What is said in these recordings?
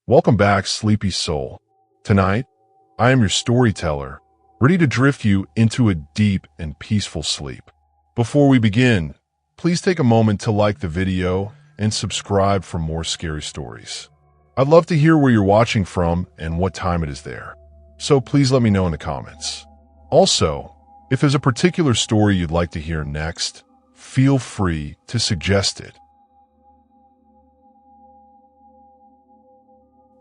Welcome back, sleepy soul. Tonight, I am your storyteller, ready to drift you into a deep and peaceful sleep. Before we begin, please take a moment to like the video and subscribe for more scary stories. I'd love to hear where you're watching from and what time it is there, so please let me know in the comments. Also, if there's a particular story you'd like to hear next, feel free to suggest it.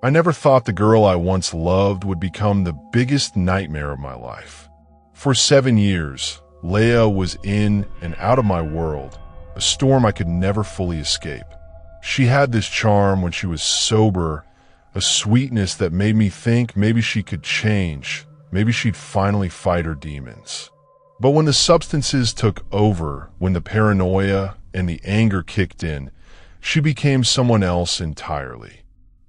I never thought the girl I once loved would become the biggest nightmare of my life. For 7 years, Leah was in and out of my world, a storm I could never fully escape. She had this charm when she was sober, a sweetness that made me think maybe she could change, maybe she'd finally fight her demons. But when the substances took over, when the paranoia and the anger kicked in, she became someone else entirely.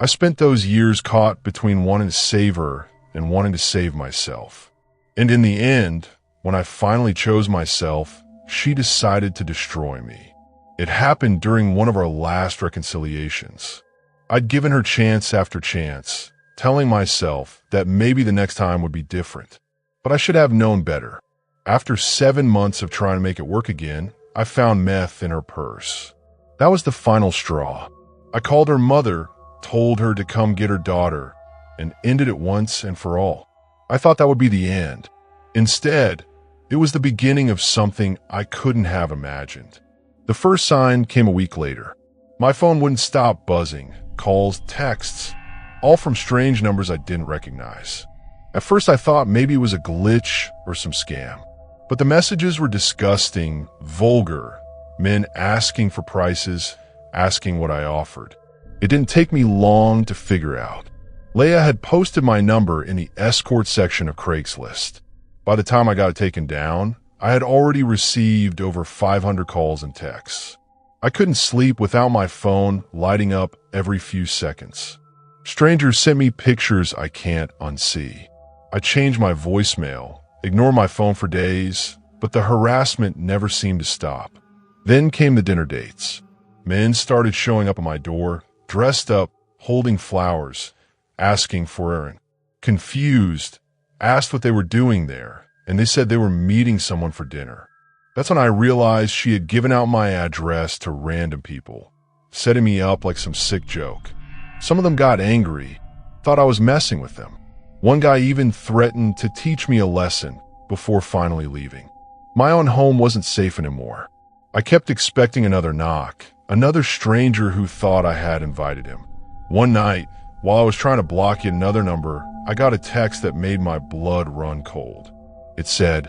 I spent those years caught between wanting to save her and wanting to save myself. And in the end, when I finally chose myself, she decided to destroy me. It happened during one of our last reconciliations. I'd given her chance after chance, telling myself that maybe the next time would be different. But I should have known better. After 7 months of trying to make it work again, I found meth in her purse. That was the final straw. I called her mother, told her to come get her daughter, and ended it once and for all. I thought that would be the end. Instead, it was the beginning of something I couldn't have imagined. The first sign came a week later. My phone wouldn't stop buzzing, calls, texts, all from strange numbers I didn't recognize. At first I thought maybe it was a glitch or some scam. But the messages were disgusting, vulgar, men asking for prices, asking what I offered. It didn't take me long to figure out. Leah had posted my number in the escort section of Craigslist. By the time I got it taken down, I had already received over 500 calls and texts. I couldn't sleep without my phone lighting up every few seconds. Strangers sent me pictures I can't unsee. I changed my voicemail, ignored my phone for days, but the harassment never seemed to stop. Then came the dinner dates. Men started showing up at my door, dressed up, holding flowers, asking for Aaron. Confused, asked what they were doing there, and they said they were meeting someone for dinner. That's when I realized she had given out my address to random people, setting me up like some sick joke. Some of them got angry, thought I was messing with them. One guy even threatened to teach me a lesson before finally leaving. My own home wasn't safe anymore. I kept expecting another knock, another stranger who thought I had invited him. One night, while I was trying to block yet another number, I got a text that made my blood run cold. It said,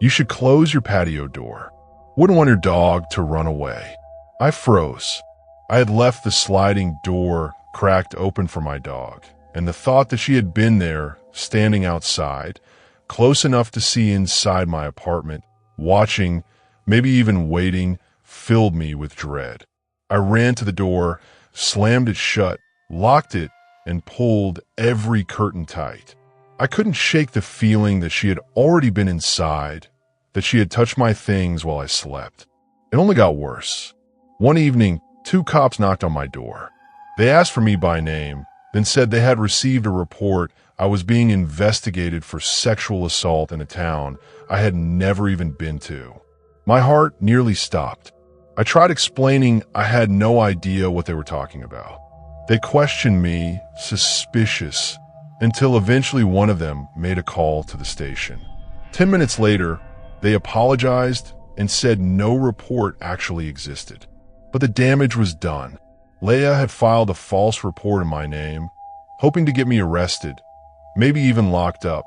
"You should close your patio door. Wouldn't want your dog to run away." I froze. I had left the sliding door cracked open for my dog, and the thought that she had been there, standing outside, close enough to see inside my apartment, watching, maybe even waiting, filled me with dread. I ran to the door, slammed it shut, locked it, and pulled every curtain tight. I couldn't shake the feeling that she had already been inside, that she had touched my things while I slept. It only got worse. One evening, 2 cops knocked on my door. They asked for me by name, then said they had received a report I was being investigated for sexual assault in a town I had never even been to. My heart nearly stopped. I tried explaining I had no idea what they were talking about. They questioned me, suspicious, until eventually one of them made a call to the station. 10 minutes later, they apologized and said no report actually existed. But the damage was done. Leah had filed a false report in my name, hoping to get me arrested, maybe even locked up.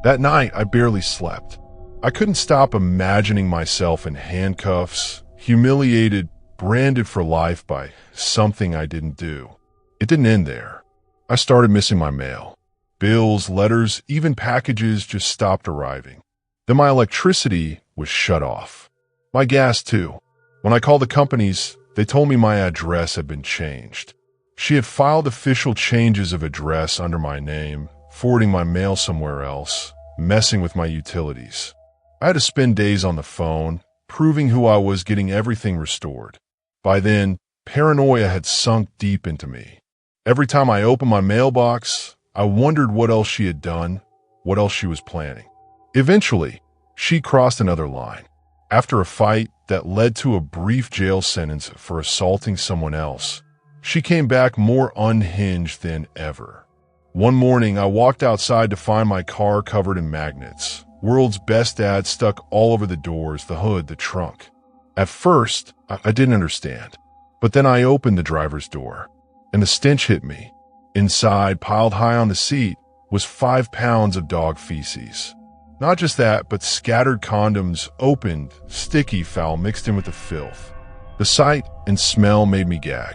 That night, I barely slept. I couldn't stop imagining myself in handcuffs, humiliated, branded for life by something I didn't do. It didn't end there. I started missing my mail. Bills, letters, even packages just stopped arriving. Then my electricity was shut off. My gas too. When I called the companies, they told me my address had been changed. She had filed official changes of address under my name, forwarding my mail somewhere else, messing with my utilities. I had to spend days on the phone, proving who I was, getting everything restored. By then, paranoia had sunk deep into me. Every time I opened my mailbox, I wondered what else she had done, what else she was planning. Eventually, she crossed another line. After a fight that led to a brief jail sentence for assaulting someone else, she came back more unhinged than ever. One morning, I walked outside to find my car covered in magnets. World's best ads stuck all over the doors, the hood, the trunk. At first, I didn't understand. But then I opened the driver's door, and the stench hit me. Inside, piled high on the seat, was 5 pounds of dog feces. Not just that, but scattered condoms, opened, sticky foul mixed in with the filth. The sight and smell made me gag.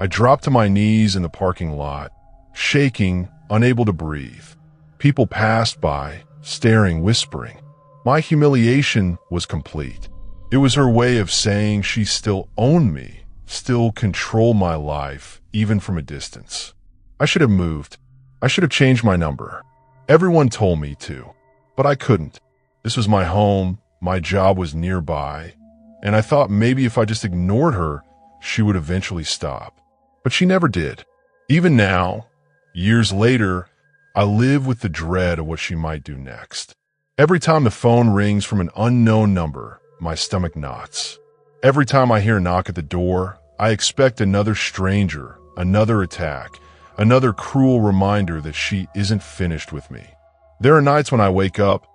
I dropped to my knees in the parking lot, shaking, unable to breathe. People passed by, staring, whispering. My humiliation was complete. It was her way of saying she still owned me, still controlled my life, even from a distance. I should have moved. I should have changed my number. Everyone told me to, but I couldn't. This was my home, my job was nearby, and I thought maybe if I just ignored her, she would eventually stop. But she never did. Even now, years later, I live with the dread of what she might do next. Every time the phone rings from an unknown number, my stomach knots. Every time I hear a knock at the door, I expect another stranger, another attack, another cruel reminder that she isn't finished with me. There are nights when I wake up,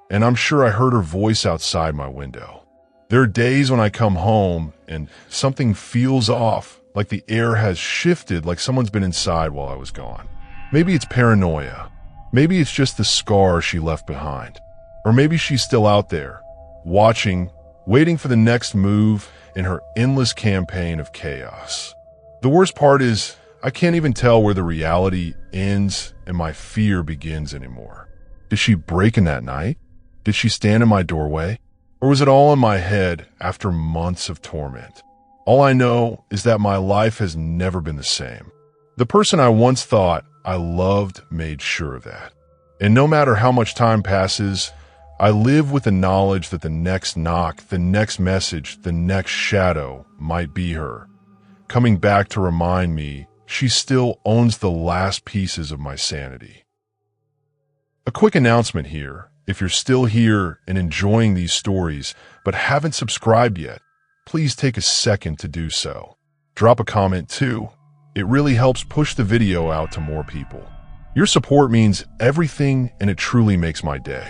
and I'm sure I heard her voice outside my window. There are days when I come home, and something feels off, like the air has shifted, like someone's been inside while I was gone. Maybe it's paranoia. Maybe it's just the scar she left behind. Or maybe she's still out there, watching, waiting for the next move in her endless campaign of chaos. The worst part is, I can't even tell where the reality ends and my fear begins anymore. Did she break in that night? Did she stand in my doorway? Or was it all in my head after months of torment? All I know is that my life has never been the same. The person I once thought I loved made sure of that. And no matter how much time passes, I live with the knowledge that the next knock, the next message, the next shadow might be her, coming back to remind me she still owns the last pieces of my sanity. A quick announcement here. If you're still here and enjoying these stories but haven't subscribed yet, please take a second to do so. Drop a comment too. It really helps push the video out to more people. Your support means everything, and it truly makes my day.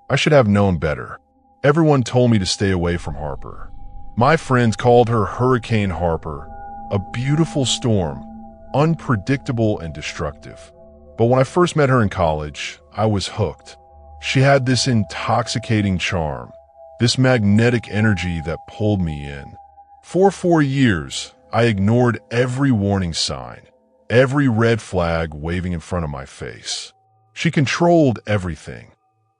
I should have known better. Everyone told me to stay away from Harper. My friends called her Hurricane Harper, a beautiful storm, unpredictable and destructive. But when I first met her in college, I was hooked. She had this intoxicating charm, this magnetic energy that pulled me in. For 4 years, I ignored every warning sign, every red flag waving in front of my face. She controlled everything.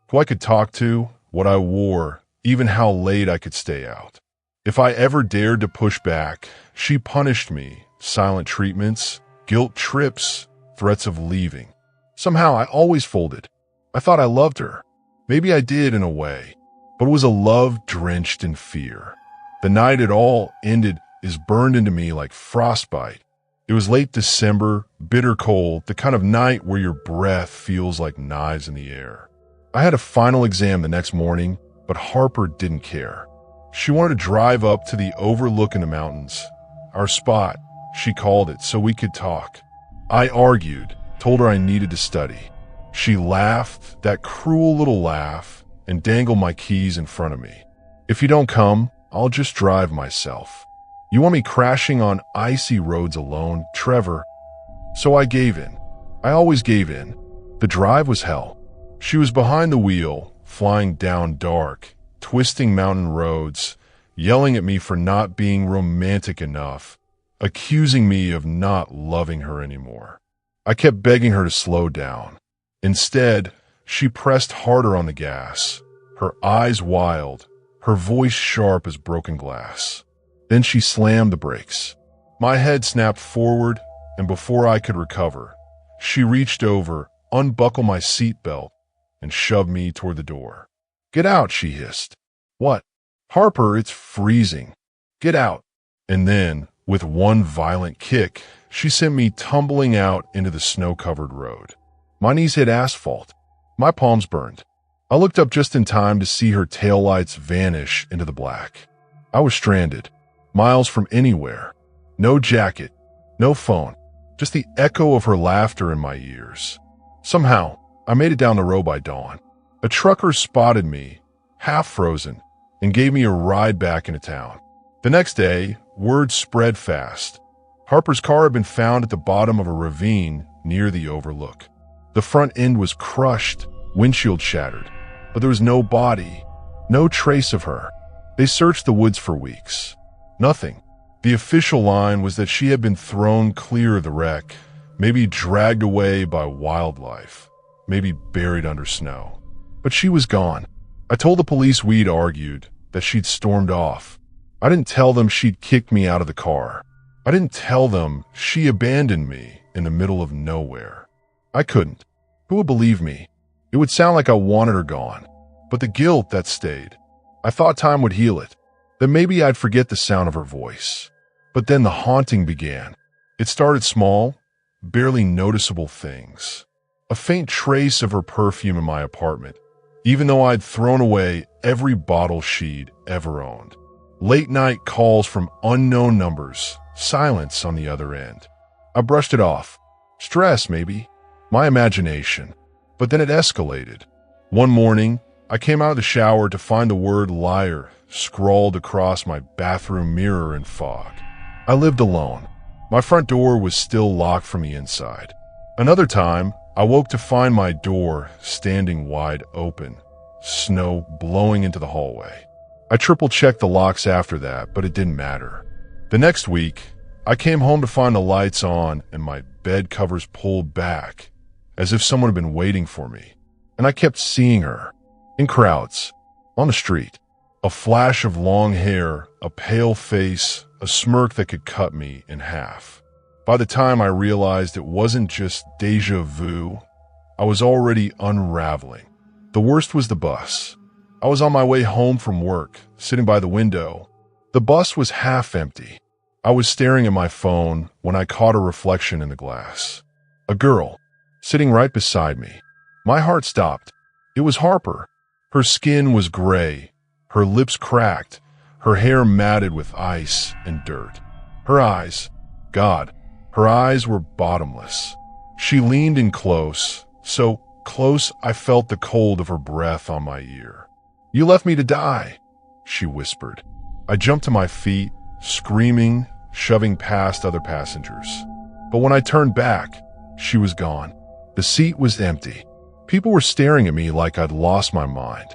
Who I could talk to, what I wore, even how late I could stay out. If I ever dared to push back, she punished me. Silent treatments, guilt trips, threats of leaving. Somehow I always folded. I thought I loved her. Maybe I did in a way, but it was a love drenched in fear. The night it all ended is burned into me like frostbite. It was late December, bitter cold, the kind of night where your breath feels like knives in the air. I had a final exam the next morning, but Harper didn't care. She wanted to drive up to the overlook in the mountains. Our spot, she called it, so we could talk. I argued, told her I needed to study. She laughed, that cruel little laugh, and dangled my keys in front of me. If you don't come, I'll just drive myself. You want me crashing on icy roads alone, Trevor? So I gave in. I always gave in. The drive was hell. She was behind the wheel, flying down dark, twisting mountain roads, yelling at me for not being romantic enough, accusing me of not loving her anymore. I kept begging her to slow down. Instead, she pressed harder on the gas, her eyes wild, her voice sharp as broken glass. Then she slammed the brakes. My head snapped forward, and before I could recover, she reached over, unbuckled my seatbelt, and shoved me toward the door. "Get out," she hissed. "What?" "Harper, it's freezing. Get out." And then, with one violent kick, she sent me tumbling out into the snow-covered road. My knees hit asphalt. My palms burned. I looked up just in time to see her taillights vanish into the black. I was stranded, miles from anywhere. No jacket, no phone, just the echo of her laughter in my ears. Somehow, I made it down the road by dawn. A trucker spotted me, half frozen, and gave me a ride back into town. The next day, word spread fast. Harper's car had been found at the bottom of a ravine near the overlook. The front end was crushed, windshield shattered, but there was no body, no trace of her. They searched the woods for weeks. Nothing. The official line was that she had been thrown clear of the wreck, maybe dragged away by wildlife, maybe buried under snow. But she was gone. I told the police we'd argued, that she'd stormed off. I didn't tell them she'd kicked me out of the car. I didn't tell them she abandoned me in the middle of nowhere. I couldn't. Who would believe me? It would sound like I wanted her gone. But the guilt that stayed. I thought time would heal it. That maybe I'd forget the sound of her voice. But then the haunting began. It started small, barely noticeable things. A faint trace of her perfume in my apartment, even though I'd thrown away every bottle she'd ever owned. Late night calls from unknown numbers, silence on the other end. I brushed it off. Stress, maybe. My imagination. But then it escalated. One morning, I came out of the shower to find the word liar scrawled across my bathroom mirror in fog. I lived alone. My front door was still locked from the inside. Another time, I woke to find my door standing wide open, snow blowing into the hallway. I triple-checked the locks after that, but it didn't matter. The next week, I came home to find the lights on and my bed covers pulled back, as if someone had been waiting for me. And I kept seeing her, in crowds, on the street. A flash of long hair, a pale face, a smirk that could cut me in half. By the time I realized it wasn't just déjà vu, I was already unraveling. The worst was the bus. I was on my way home from work, sitting by the window. The bus was half empty. I was staring at my phone when I caught a reflection in the glass. A girl, sitting right beside me. My heart stopped. It was Harper. Her skin was gray, her lips cracked, her hair matted with ice and dirt. Her eyes, God, her eyes were bottomless. She leaned in close, so close I felt the cold of her breath on my ear. "You left me to die," she whispered. I jumped to my feet, screaming, shoving past other passengers. But when I turned back, she was gone. The seat was empty. People were staring at me like I'd lost my mind.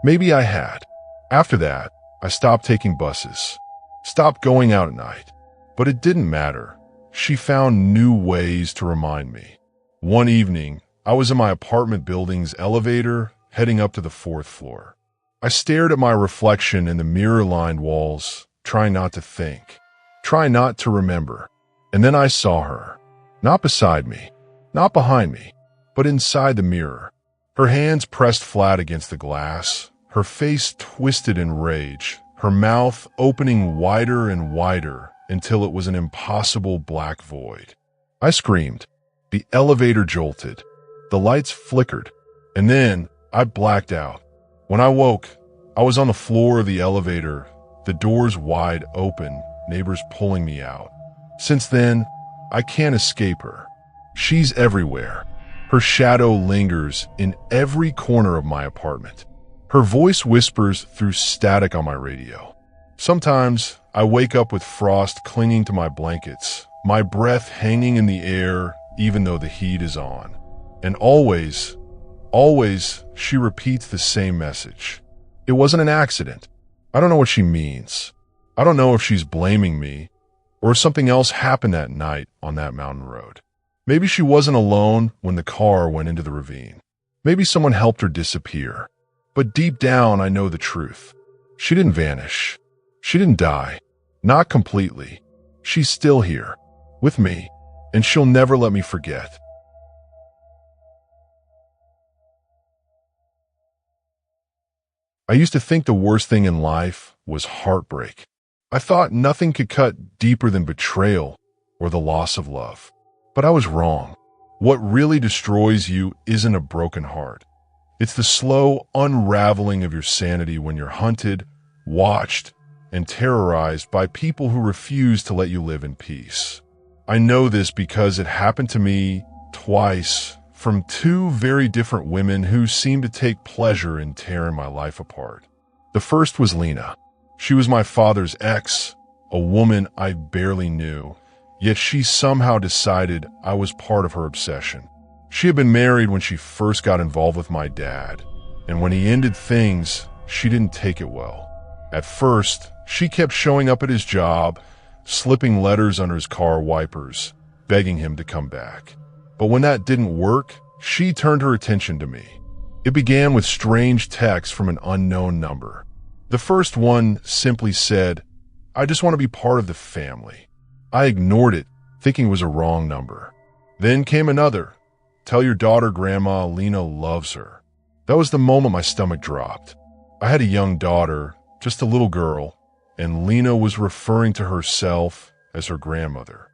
Maybe I had. After that, I stopped taking buses, stopped going out at night. But it didn't matter. She found new ways to remind me. One evening, I was in my apartment building's elevator, heading up to the 4th floor. I stared at my reflection in the mirror-lined walls, trying not to think, trying not to remember. And then I saw her, not beside me, not behind me, but inside the mirror. Her hands pressed flat against the glass, her face twisted in rage, her mouth opening wider and wider until it was an impossible black void. I screamed. The elevator jolted. The lights flickered. And then I blacked out. When I woke, I was on the floor of the elevator, the doors wide open, neighbors pulling me out. Since then, I can't escape her. She's everywhere. Her shadow lingers in every corner of my apartment. Her voice whispers through static on my radio. Sometimes I wake up with frost clinging to my blankets, my breath hanging in the air even though the heat is on. And always, she repeats the same message. It wasn't an accident. I don't know what she means. I don't know if she's blaming me or if something else happened that night on that mountain road. Maybe she wasn't alone when the car went into the ravine. Maybe someone helped her disappear. But deep down, I know the truth. She didn't vanish. She didn't die. Not completely. She's still here, with me, and she'll never let me forget. I used to think the worst thing in life was heartbreak. I thought nothing could cut deeper than betrayal or the loss of love. But I was wrong. What really destroys you isn't a broken heart. It's the slow unraveling of your sanity when you're hunted, watched, and terrorized by people who refuse to let you live in peace. I know this because it happened to me twice from two very different women who seemed to take pleasure in tearing my life apart. The first was Lena. She was my father's ex, a woman I barely knew, yet she somehow decided I was part of her obsession. She had been married when she first got involved with my dad, and when he ended things, she didn't take it well. At first, she kept showing up at his job, slipping letters under his car wipers, begging him to come back. But when that didn't work, she turned her attention to me. It began with strange texts from an unknown number. The first one simply said, "I just want to be part of the family." I ignored it, thinking it was a wrong number. Then came another, "Tell your daughter Grandma Lena loves her." That was the moment my stomach dropped. I had a young daughter, just a little girl, and Lena was referring to herself as her grandmother.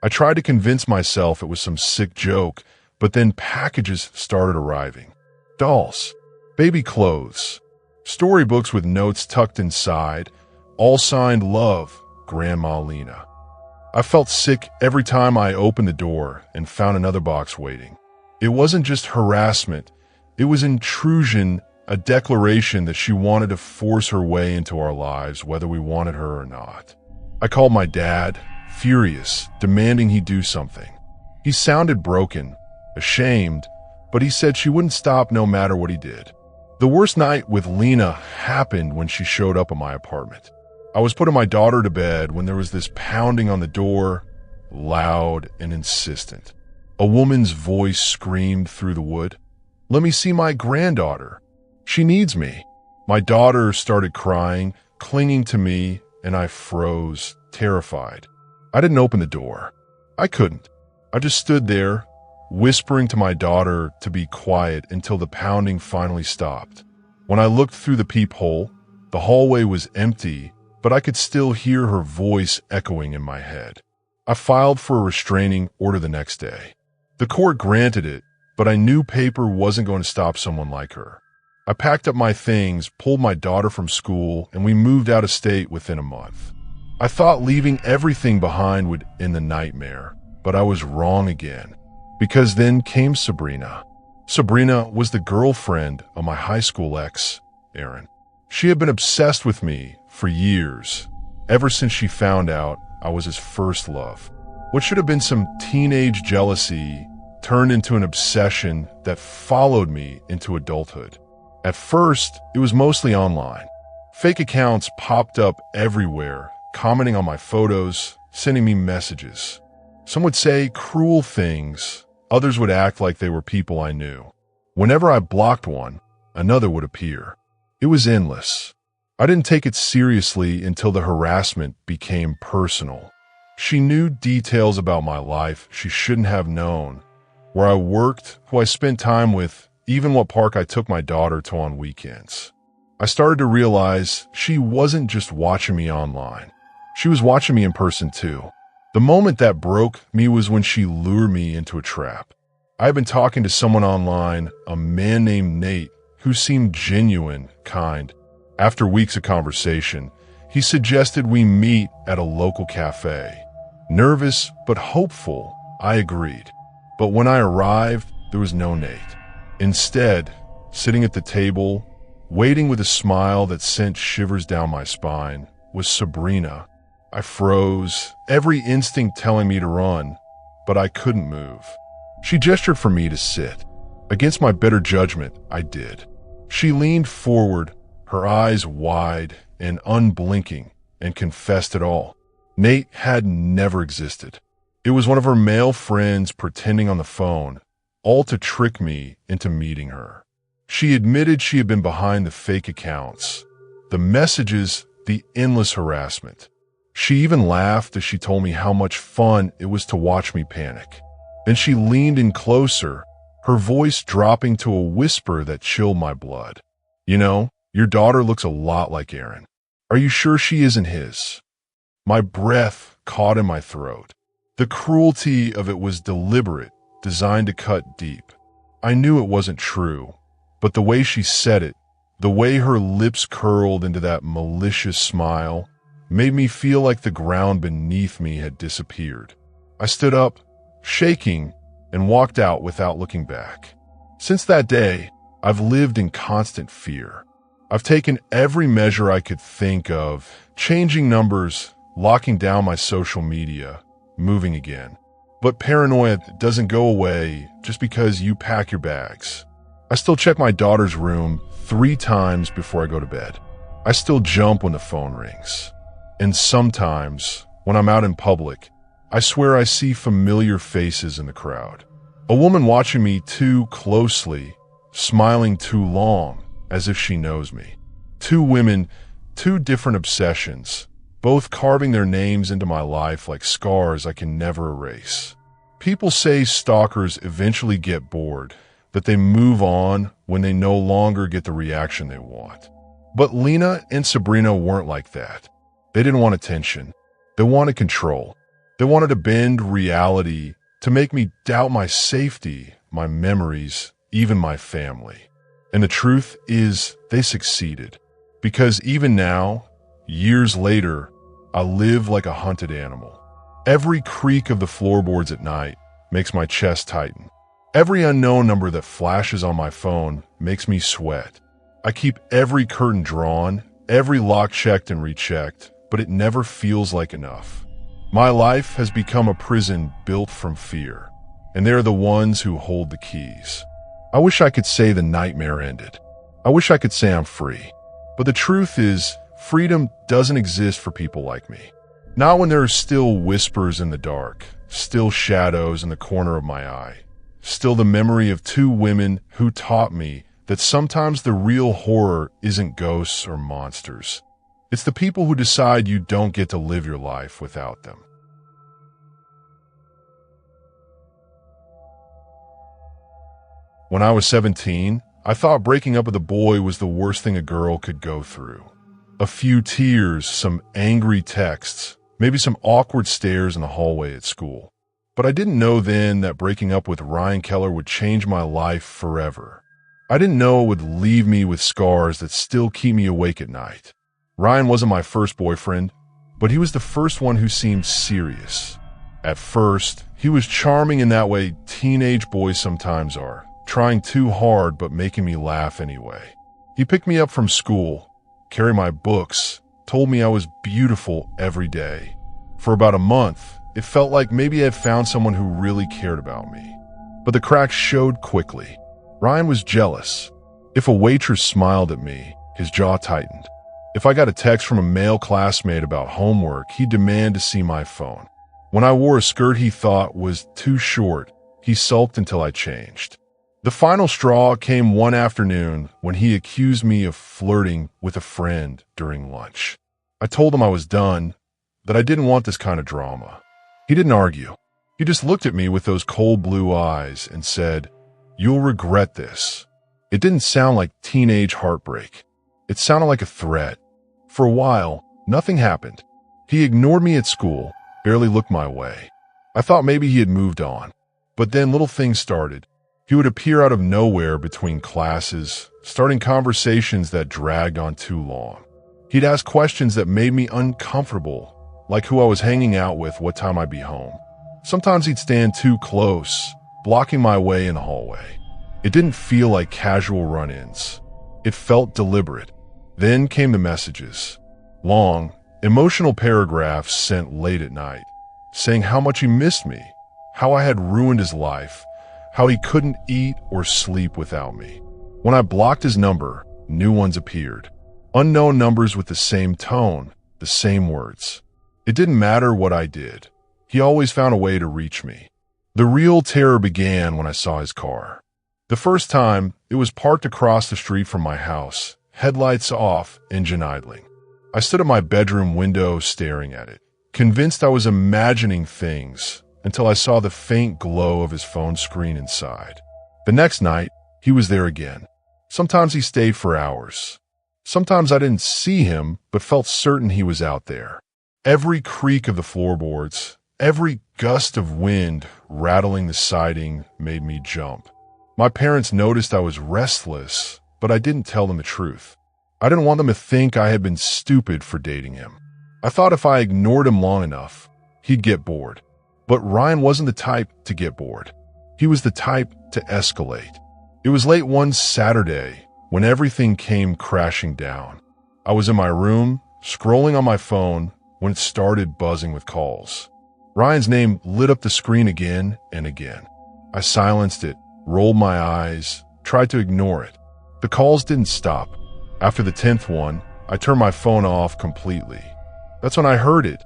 I tried to convince myself it was some sick joke, but then packages started arriving. Dolls, baby clothes, storybooks with notes tucked inside, all signed "Love, Grandma Lena." I felt sick every time I opened the door and found another box waiting. It wasn't just harassment, it was intrusion, a declaration that she wanted to force her way into our lives whether we wanted her or not. I called my dad, furious, demanding he do something. He sounded broken, ashamed, but he said she wouldn't stop no matter what he did. The worst night with Lena happened when she showed up at my apartment. I was putting my daughter to bed when there was this pounding on the door, loud and insistent. A woman's voice screamed through the wood, "Let me see my granddaughter. She needs me." My daughter started crying, clinging to me, and I froze, terrified. I didn't open the door. I couldn't. I just stood there, whispering to my daughter to be quiet until the pounding finally stopped. When I looked through the peephole, the hallway was empty, but I could still hear her voice echoing in my head. I filed for a restraining order the next day. The court granted it, but I knew paper wasn't going to stop someone like her. I packed up my things, pulled my daughter from school, and we moved out of state within a month. I thought leaving everything behind would end the nightmare, but I was wrong again. Because then came Sabrina. Sabrina was the girlfriend of my high school ex, Aaron. She had been obsessed with me for years, ever since she found out I was his first love. What should have been some teenage jealousy turned into an obsession that followed me into adulthood. At first, it was mostly online. Fake accounts popped up everywhere, commenting on my photos, sending me messages. Some would say cruel things, others would act like they were people I knew. Whenever I blocked one, another would appear. It was endless. I didn't take it seriously until the harassment became personal. She knew details about my life she shouldn't have known, where I worked, who I spent time with, even what park I took my daughter to on weekends. I started to realize she wasn't just watching me online. She was watching me in person too. The moment that broke me was when she lured me into a trap. I had been talking to someone online, a man named Nate, who seemed genuine, kind. After weeks of conversation, he suggested we meet at a local cafe. Nervous but hopeful, I agreed. But when I arrived, there was no Nate. Instead, sitting at the table, waiting with a smile that sent shivers down my spine, was Sabrina. I froze, every instinct telling me to run, but I couldn't move. She gestured for me to sit. Against my better judgment, I did. She leaned forward, her eyes wide and unblinking, and confessed it all. Nate had never existed. It was one of her male friends pretending on the phone, all to trick me into meeting her. She admitted she had been behind the fake accounts, the messages, the endless harassment. She even laughed as she told me how much fun it was to watch me panic. Then she leaned in closer, her voice dropping to a whisper that chilled my blood. "You know, Your daughter looks a lot like Aaron. Are you sure she isn't his?" My breath caught in my throat. The cruelty of it was deliberate, designed to cut deep. I knew it wasn't true, but the way she said it, the way her lips curled into that malicious smile, made me feel like the ground beneath me had disappeared. I stood up, shaking, and walked out without looking back. Since that day, I've lived in constant fear. I've taken every measure I could think of, changing numbers, locking down my social media, moving again. But paranoia doesn't go away just because you pack your bags. I still check my daughter's room 3 times before I go to bed. I still jump when the phone rings. And sometimes, when I'm out in public, I swear I see familiar faces in the crowd. A woman watching me too closely, smiling too long, as if she knows me. 2 women, 2 different obsessions, both carving their names into my life like scars I can never erase. People say stalkers eventually get bored, that they move on when they no longer get the reaction they want. But Lena and Sabrina weren't like that. They didn't want attention. They wanted control. They wanted to bend reality to make me doubt my safety, my memories, even my family. And the truth is, they succeeded. Because even now, years later, I live like a hunted animal. Every creak of the floorboards at night makes my chest tighten. Every unknown number that flashes on my phone makes me sweat. I keep every curtain drawn, every lock checked and rechecked, but it never feels like enough. My life has become a prison built from fear, and they're the ones who hold the keys. I wish I could say the nightmare ended. I wish I could say I'm free. But the truth is, freedom doesn't exist for people like me. Not when there are still whispers in the dark, still shadows in the corner of my eye, still the memory of 2 women who taught me that sometimes the real horror isn't ghosts or monsters. It's the people who decide you don't get to live your life without them. When I was 17, I thought breaking up with a boy was the worst thing a girl could go through. A few tears, some angry texts, maybe some awkward stares in the hallway at school. But I didn't know then that breaking up with Ryan Keller would change my life forever. I didn't know it would leave me with scars that still keep me awake at night. Ryan wasn't my first boyfriend, but he was the first one who seemed serious. At first, he was charming in that way teenage boys sometimes are, trying too hard but making me laugh anyway. He picked me up from school, carried my books, told me I was beautiful every day. For about a month, it felt like maybe I had found someone who really cared about me. But the cracks showed quickly. Ryan was jealous. If a waitress smiled at me, his jaw tightened. If I got a text from a male classmate about homework, he'd demand to see my phone. When I wore a skirt he thought was too short, he sulked until I changed. The final straw came one afternoon when he accused me of flirting with a friend during lunch. I told him I was done, that I didn't want this kind of drama. He didn't argue. He just looked at me with those cold blue eyes and said, "You'll regret this." It didn't sound like teenage heartbreak. It sounded like a threat. For a while, nothing happened. He ignored me at school, barely looked my way. I thought maybe he had moved on. But then little things started. He would appear out of nowhere between classes, starting conversations that dragged on too long. He'd ask questions that made me uncomfortable, like who I was hanging out with, what time I'd be home. Sometimes he'd stand too close, blocking my way in the hallway. It didn't feel like casual run-ins. It felt deliberate. Then came the messages. Long, emotional paragraphs sent late at night, saying how much he missed me, how I had ruined his life, how he couldn't eat or sleep without me. When I blocked his number, new ones appeared. Unknown numbers with the same tone, the same words. It didn't matter what I did. He always found a way to reach me. The real terror began when I saw his car. The first time, it was parked across the street from my house, headlights off, engine idling. I stood at my bedroom window staring at it, convinced I was imagining things, until I saw the faint glow of his phone screen inside. The next night, he was there again. Sometimes he stayed for hours. Sometimes I didn't see him, but felt certain he was out there. Every creak of the floorboards, every gust of wind rattling the siding made me jump. My parents noticed I was restless, but I didn't tell them the truth. I didn't want them to think I had been stupid for dating him. I thought if I ignored him long enough, he'd get bored. But Ryan wasn't the type to get bored. He was the type to escalate. It was late one Saturday when everything came crashing down. I was in my room, scrolling on my phone, when it started buzzing with calls. Ryan's name lit up the screen again and again. I silenced it, rolled my eyes, tried to ignore it. The calls didn't stop. After the 10th one, I turned my phone off completely. That's when I heard it,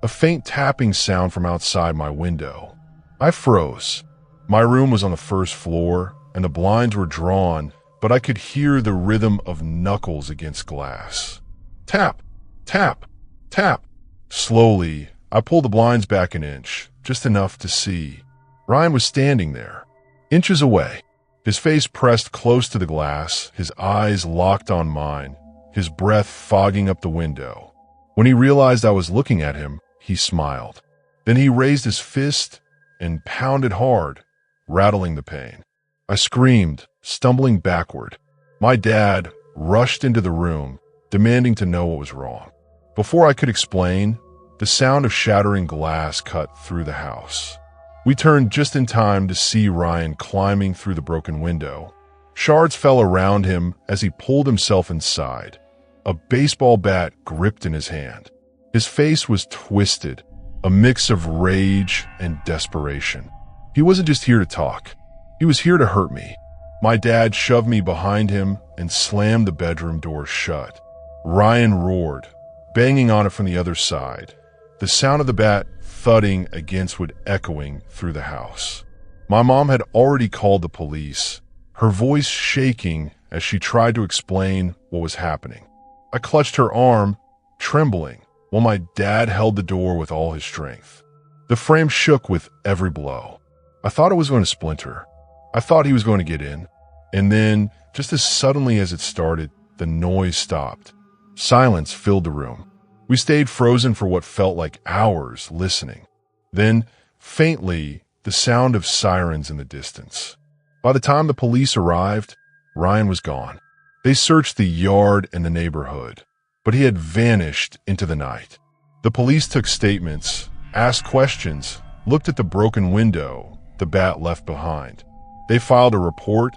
a faint tapping sound from outside my window. I froze. My room was on the first floor, and the blinds were drawn, but I could hear the rhythm of knuckles against glass. Tap, tap, tap. Slowly, I pulled the blinds back an inch, just enough to see. Ryan was standing there, inches away, his face pressed close to the glass, his eyes locked on mine, his breath fogging up the window. When he realized I was looking at him, he smiled. Then he raised his fist and pounded hard, rattling the pane. I screamed, stumbling backward. My dad rushed into the room, demanding to know what was wrong. Before I could explain, the sound of shattering glass cut through the house. We turned just in time to see Ryan climbing through the broken window. Shards fell around him as he pulled himself inside, a baseball bat gripped in his hand. His face was twisted, a mix of rage and desperation. He wasn't just here to talk. He was here to hurt me. My dad shoved me behind him and slammed the bedroom door shut. Ryan roared, banging on it from the other side. The sound of the bat thudding against wood echoing through the house. My mom had already called the police, her voice shaking as she tried to explain what was happening. I clutched her arm, trembling, while my dad held the door with all his strength. The frame shook with every blow. I thought it was going to splinter. I thought he was going to get in. And then, just as suddenly as it started, the noise stopped. Silence filled the room. We stayed frozen for what felt like hours, listening. Then, faintly, the sound of sirens in the distance. By the time the police arrived, Ryan was gone. They searched the yard and the neighborhood, but he had vanished into the night. The police took statements, asked questions, looked at the broken window the bat left behind. They filed a report,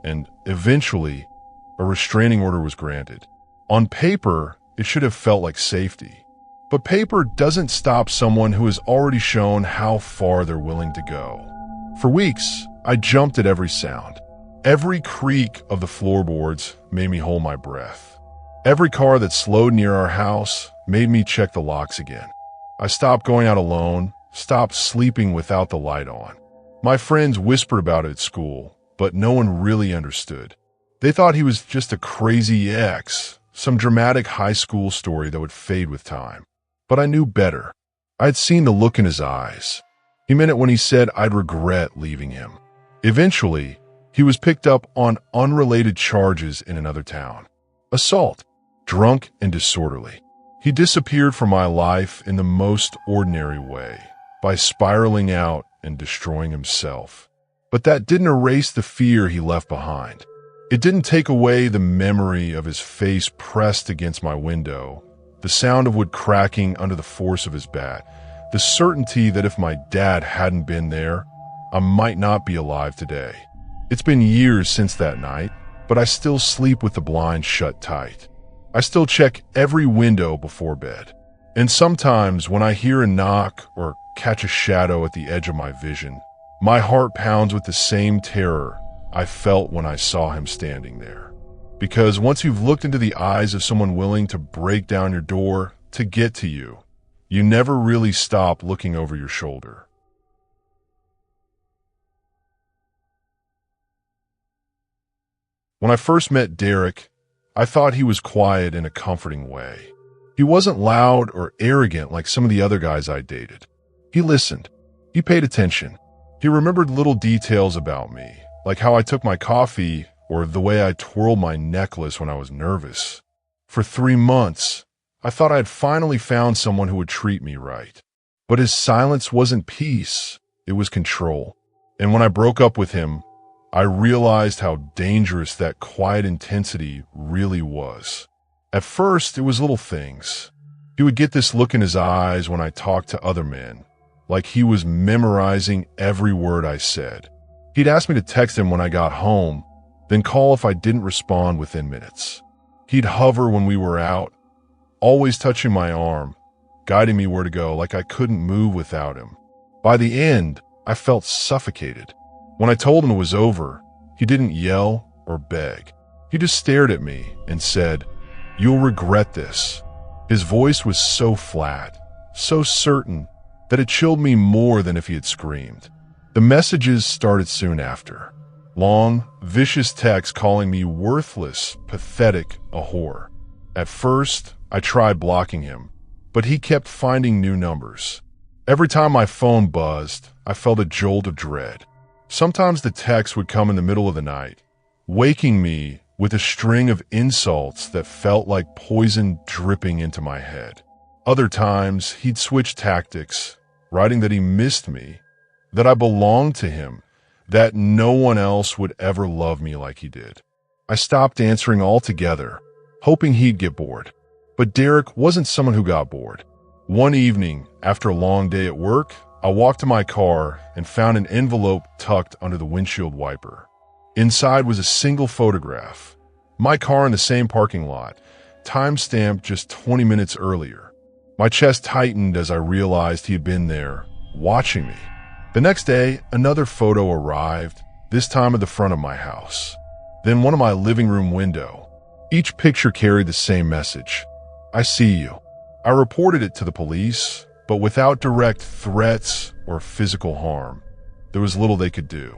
and eventually, a restraining order was granted. On paper, it should have felt like safety. But paper doesn't stop someone who has already shown how far they're willing to go. For weeks, I jumped at every sound. Every creak of the floorboards made me hold my breath. Every car that slowed near our house made me check the locks again. I stopped going out alone, stopped sleeping without the light on. My friends whispered about it at school, but no one really understood. They thought he was just a crazy ex, some dramatic high school story that would fade with time. But I knew better. I had seen the look in his eyes. He meant it when he said I'd regret leaving him. Eventually, he was picked up on unrelated charges in another town. Assault, drunk and disorderly. He disappeared from my life in the most ordinary way, by spiraling out and destroying himself. But that didn't erase the fear he left behind. It didn't take away the memory of his face pressed against my window, the sound of wood cracking under the force of his bat, the certainty that if my dad hadn't been there, I might not be alive today. It's been years since that night, but I still sleep with the blinds shut tight. I still check every window before bed. And sometimes when I hear a knock or catch a shadow at the edge of my vision, my heart pounds with the same terror I felt when I saw him standing there. Because once you've looked into the eyes of someone willing to break down your door to get to you, you never really stop looking over your shoulder. When I first met Derek, I thought he was quiet in a comforting way. He wasn't loud or arrogant like some of the other guys I dated. He listened. He paid attention. He remembered little details about me, like how I took my coffee or the way I twirled my necklace when I was nervous. For 3 months, I thought I had finally found someone who would treat me right. But his silence wasn't peace, it was control. And when I broke up with him, I realized how dangerous that quiet intensity really was. At first, it was little things. He would get this look in his eyes when I talked to other men, like he was memorizing every word I said. He'd ask me to text him when I got home, then call if I didn't respond within minutes. He'd hover when we were out, always touching my arm, guiding me where to go like I couldn't move without him. By the end, I felt suffocated. When I told him it was over, he didn't yell or beg. He just stared at me and said, "You'll regret this." His voice was so flat, so certain, that it chilled me more than if he had screamed. The messages started soon after. Long, vicious texts calling me worthless, pathetic, a whore. At first, I tried blocking him, but he kept finding new numbers. Every time my phone buzzed, I felt a jolt of dread. Sometimes the text would come in the middle of the night, waking me with a string of insults that felt like poison dripping into my head. Other times, he'd switch tactics, writing that he missed me, that I belonged to him, that no one else would ever love me like he did. I stopped answering altogether, hoping he'd get bored. But Derek wasn't someone who got bored. One evening, after a long day at work, I walked to my car and found an envelope tucked under the windshield wiper. Inside was a single photograph. My car in the same parking lot, time-stamped just 20 minutes earlier. My chest tightened as I realized he had been there, watching me. The next day, another photo arrived, this time at the front of my house. Then one of my living room window. Each picture carried the same message. "I see you." I reported it to the police, but without direct threats or physical harm. There was little they could do.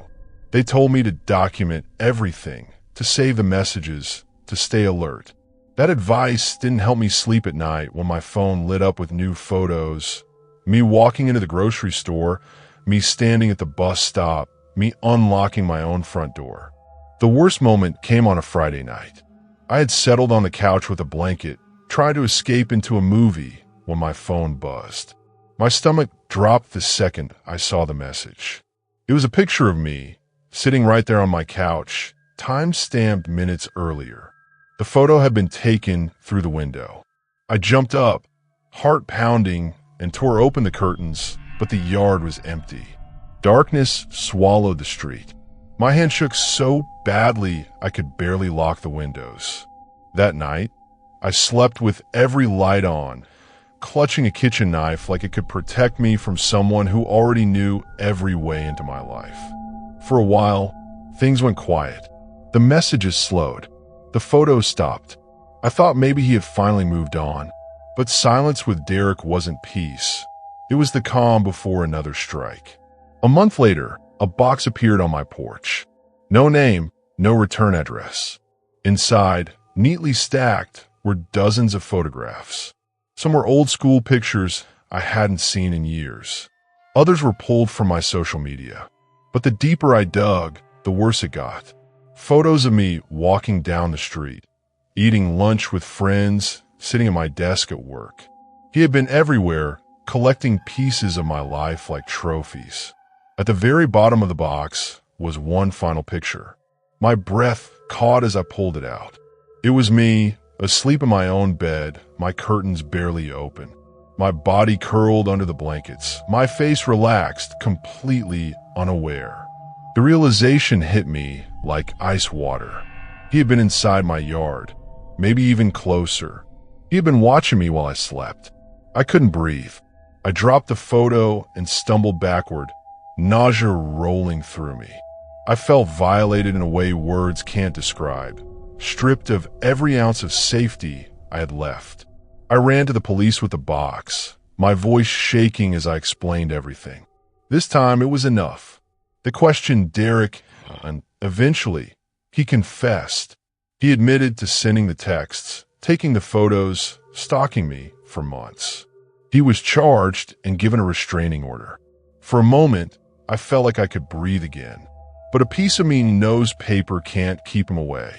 They told me to document everything, to save the messages, to stay alert. That advice didn't help me sleep at night when my phone lit up with new photos. Me walking into the grocery store, me standing at the bus stop, me unlocking my own front door. The worst moment came on a Friday night. I had settled on the couch with a blanket, tried to escape into a movie when my phone buzzed. My stomach dropped the second I saw the message. It was a picture of me, sitting right there on my couch, time-stamped minutes earlier. The photo had been taken through the window. I jumped up, heart pounding, and tore open the curtains, but the yard was empty. Darkness swallowed the street. My hand shook so badly I could barely lock the windows. That night, I slept with every light on, clutching a kitchen knife like it could protect me from someone who already knew every way into my life. For a while, things went quiet. The messages slowed. The photos stopped. I thought maybe he had finally moved on. But silence with Derek wasn't peace. It was the calm before another strike. A month later, a box appeared on my porch. No name, no return address. Inside, neatly stacked, were dozens of photographs. Some were old school pictures I hadn't seen in years. Others were pulled from my social media. But the deeper I dug, the worse it got. Photos of me walking down the street, eating lunch with friends, sitting at my desk at work. He had been everywhere, collecting pieces of my life like trophies. At the very bottom of the box was one final picture. My breath caught as I pulled it out. It was me, asleep in my own bed, my curtains barely open. My body curled under the blankets, my face relaxed, completely unaware. The realization hit me like ice water. He had been inside my yard, maybe even closer. He had been watching me while I slept. I couldn't breathe. I dropped the photo and stumbled backward, nausea rolling through me. I felt violated in a way words can't describe, stripped of every ounce of safety I had left. I ran to the police with the box, my voice shaking as I explained everything. This time it was enough. They questioned Derek, and eventually, he confessed. He admitted to sending the texts, taking the photos, stalking me for months. He was charged and given a restraining order. For a moment, I felt like I could breathe again. But a piece of me knows paper can't keep him away.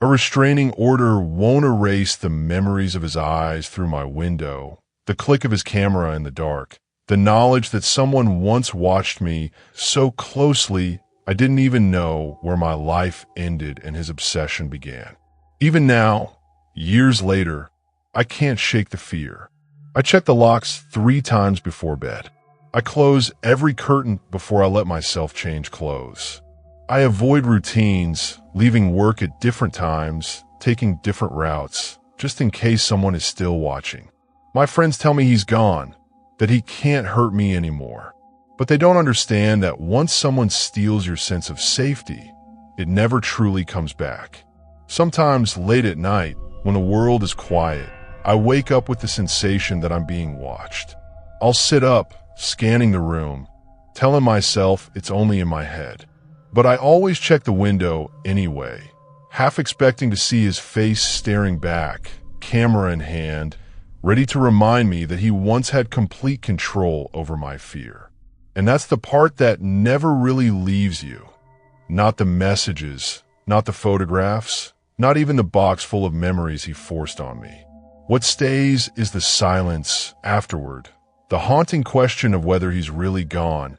A restraining order won't erase the memories of his eyes through my window, the click of his camera in the dark, the knowledge that someone once watched me so closely I didn't even know where my life ended and his obsession began. Even now, years later, I can't shake the fear. I check the locks 3 times before bed. I close every curtain before I let myself change clothes. I avoid routines, leaving work at different times, taking different routes, just in case someone is still watching. My friends tell me he's gone, that he can't hurt me anymore. But they don't understand that once someone steals your sense of safety, it never truly comes back. Sometimes late at night, when the world is quiet, I wake up with the sensation that I'm being watched. I'll sit up, scanning the room, telling myself it's only in my head. But I always check the window anyway, half expecting to see his face staring back, camera in hand, ready to remind me that he once had complete control over my fear. And that's the part that never really leaves you. Not the messages, not the photographs, not even the box full of memories he forced on me. What stays is the silence afterward, the haunting question of whether he's really gone,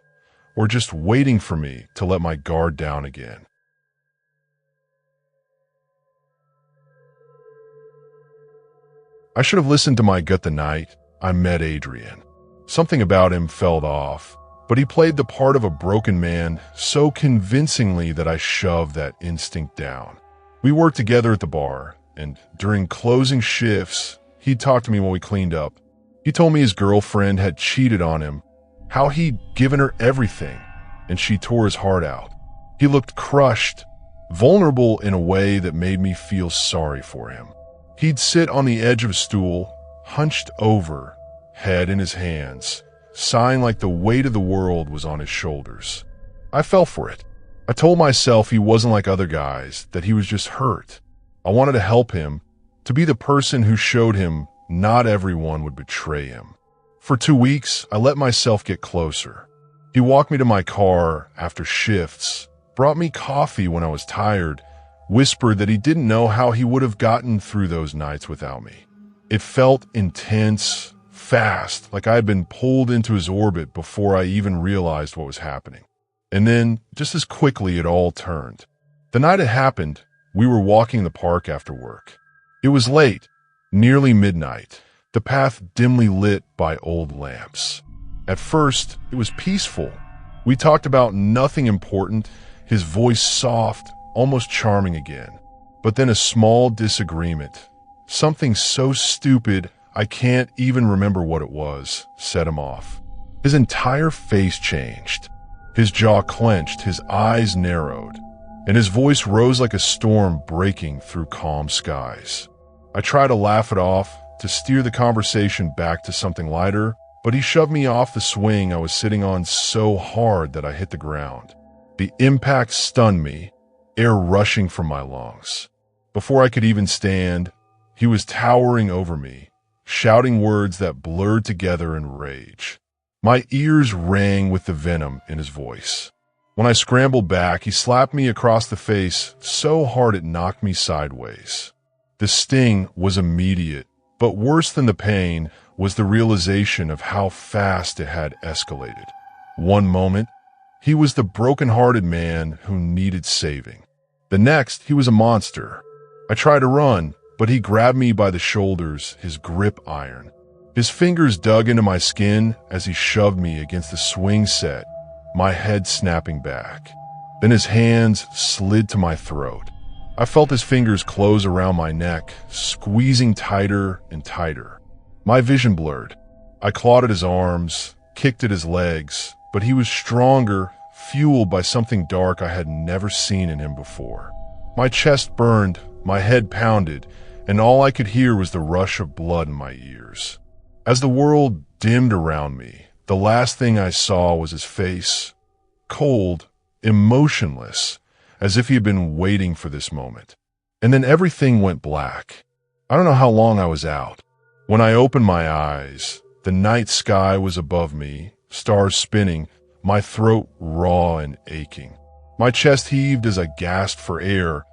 or just waiting for me to let my guard down again. I should have listened to my gut the night I met Adrian. Something about him felt off, but he played the part of a broken man so convincingly that I shoved that instinct down. We worked together at the bar, and during closing shifts, he'd talk to me while we cleaned up. He told me his girlfriend had cheated on him, how he'd given her everything, and she tore his heart out. He looked crushed, vulnerable in a way that made me feel sorry for him. He'd sit on the edge of a stool, hunched over, head in his hands, sighing like the weight of the world was on his shoulders. I fell for it. I told myself he wasn't like other guys, that he was just hurt. I wanted to help him, to be the person who showed him not everyone would betray him. For 2 weeks, I let myself get closer. He walked me to my car after shifts, brought me coffee when I was tired, whispered that he didn't know how he would have gotten through those nights without me. It felt intense, fast, like I had been pulled into his orbit before I even realized what was happening. And then, just as quickly, it all turned. The night it happened, we were walking in the park after work. It was late, nearly midnight, the path dimly lit by old lamps. At first, it was peaceful. We talked about nothing important, his voice soft, almost charming again. But then a small disagreement, something so stupid I can't even remember what it was, set him off. His entire face changed. His jaw clenched, his eyes narrowed, and his voice rose like a storm breaking through calm skies. I tried to laugh it off, to steer the conversation back to something lighter, but he shoved me off the swing I was sitting on so hard that I hit the ground. The impact stunned me, air rushing from my lungs. Before I could even stand, he was towering over me, shouting words that blurred together in rage. My ears rang with the venom in his voice. When I scrambled back, he slapped me across the face so hard it knocked me sideways. The sting was immediate, but worse than the pain was the realization of how fast it had escalated. One moment, he was the broken-hearted man who needed saving. The next, he was a monster. I tried to run, but he grabbed me by the shoulders, his grip iron. His fingers dug into my skin as he shoved me against the swing set, my head snapping back. Then his hands slid to my throat. I felt his fingers close around my neck, squeezing tighter and tighter. My vision blurred. I clawed at his arms, kicked at his legs, but he was stronger, fueled by something dark I had never seen in him before. My chest burned, my head pounded, and all I could hear was the rush of blood in my ears. As the world dimmed around me, the last thing I saw was his face, cold, emotionless, as if he had been waiting for this moment. And then everything went black. I don't know how long I was out. When I opened my eyes, the night sky was above me, stars spinning, my throat raw and aching. My chest heaved as I gasped for air,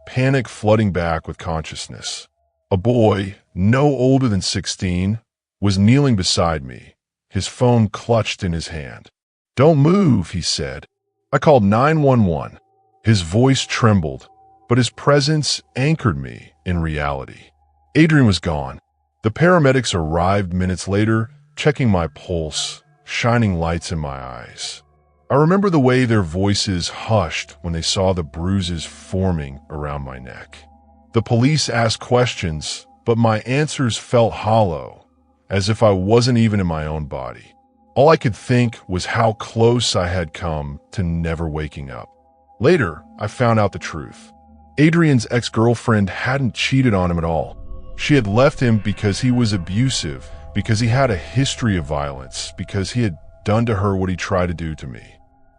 panic flooding back with consciousness. A boy, no older than 16, was kneeling beside me, his phone clutched in his hand. "Don't move," he said. I called 911. His voice trembled, but his presence anchored me in reality. Adrian was gone. The paramedics arrived minutes later, checking my pulse, shining lights in my eyes. I remember the way their voices hushed when they saw the bruises forming around my neck. The police asked questions, but my answers felt hollow, as if I wasn't even in my own body. All I could think was how close I had come to never waking up. Later, I found out the truth. Adrian's ex-girlfriend hadn't cheated on him at all. She had left him because he was abusive, because he had a history of violence, because he had done to her what he tried to do to me.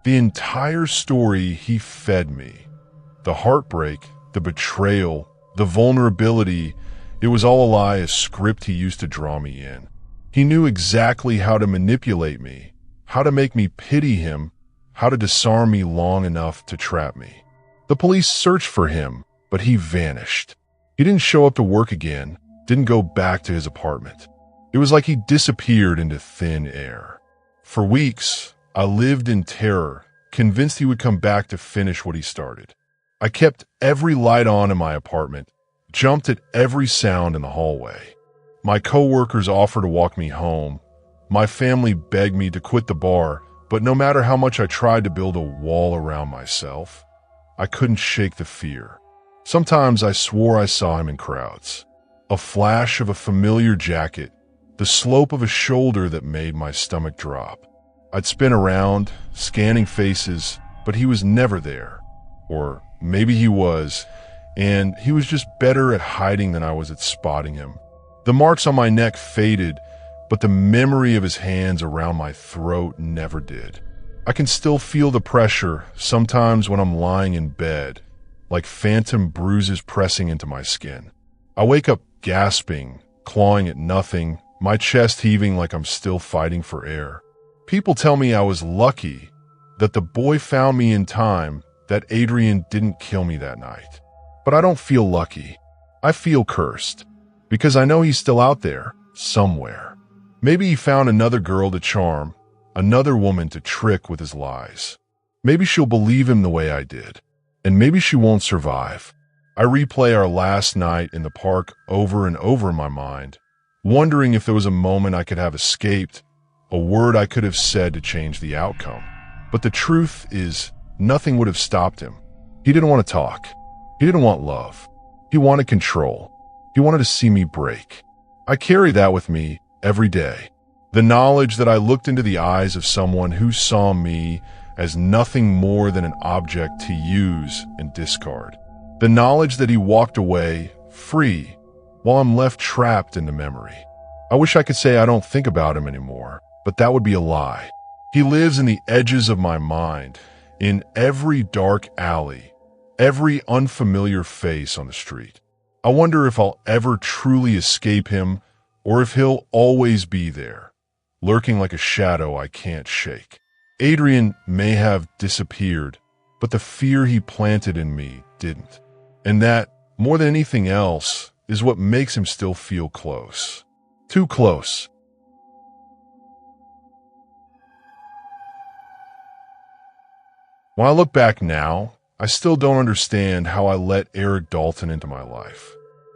The entire story he fed me. The heartbreak, the betrayal, the vulnerability, it was all a lie, a script he used to draw me in. He knew exactly how to manipulate me, how to make me pity him, how to disarm me long enough to trap me. The police searched for him, but he vanished. He didn't show up to work again, didn't go back to his apartment. It was like he disappeared into thin air. For weeks, I lived in terror, convinced he would come back to finish what he started. I kept every light on in my apartment, jumped at every sound in the hallway. My coworkers offered to walk me home. My family begged me to quit the bar, but no matter how much I tried to build a wall around myself, I couldn't shake the fear. Sometimes I swore I saw him in crowds. A flash of a familiar jacket, the slope of a shoulder that made my stomach drop. I'd spin around, scanning faces, but he was never there. Or maybe he was, and he was just better at hiding than I was at spotting him. The marks on my neck faded, but the memory of his hands around my throat never did. I can still feel the pressure, sometimes when I'm lying in bed, like phantom bruises pressing into my skin. I wake up gasping, clawing at nothing, my chest heaving like I'm still fighting for air. People tell me I was lucky, that the boy found me in time, that Adrian didn't kill me that night. But I don't feel lucky. I feel cursed. Because I know he's still out there, somewhere. Maybe he found another girl to charm, another woman to trick with his lies. Maybe she'll believe him the way I did. And maybe she won't survive. I replay our last night in the park over and over in my mind, wondering if there was a moment I could have escaped, a word I could have said to change the outcome. But the truth is, nothing would have stopped him. He didn't want to talk. He didn't want love. He wanted control. He wanted to see me break. I carry that with me every day. The knowledge that I looked into the eyes of someone who saw me as nothing more than an object to use and discard. The knowledge that he walked away free while I'm left trapped in the memory. I wish I could say I don't think about him anymore, but that would be a lie. He lives in the edges of my mind, in every dark alley, every unfamiliar face on the street. I wonder if I'll ever truly escape him, or if he'll always be there, lurking like a shadow I can't shake. Adrian may have disappeared, but the fear he planted in me didn't. And that, more than anything else, is what makes him still feel close. Too close. When I look back now, I still don't understand how I let Eric Dalton into my life.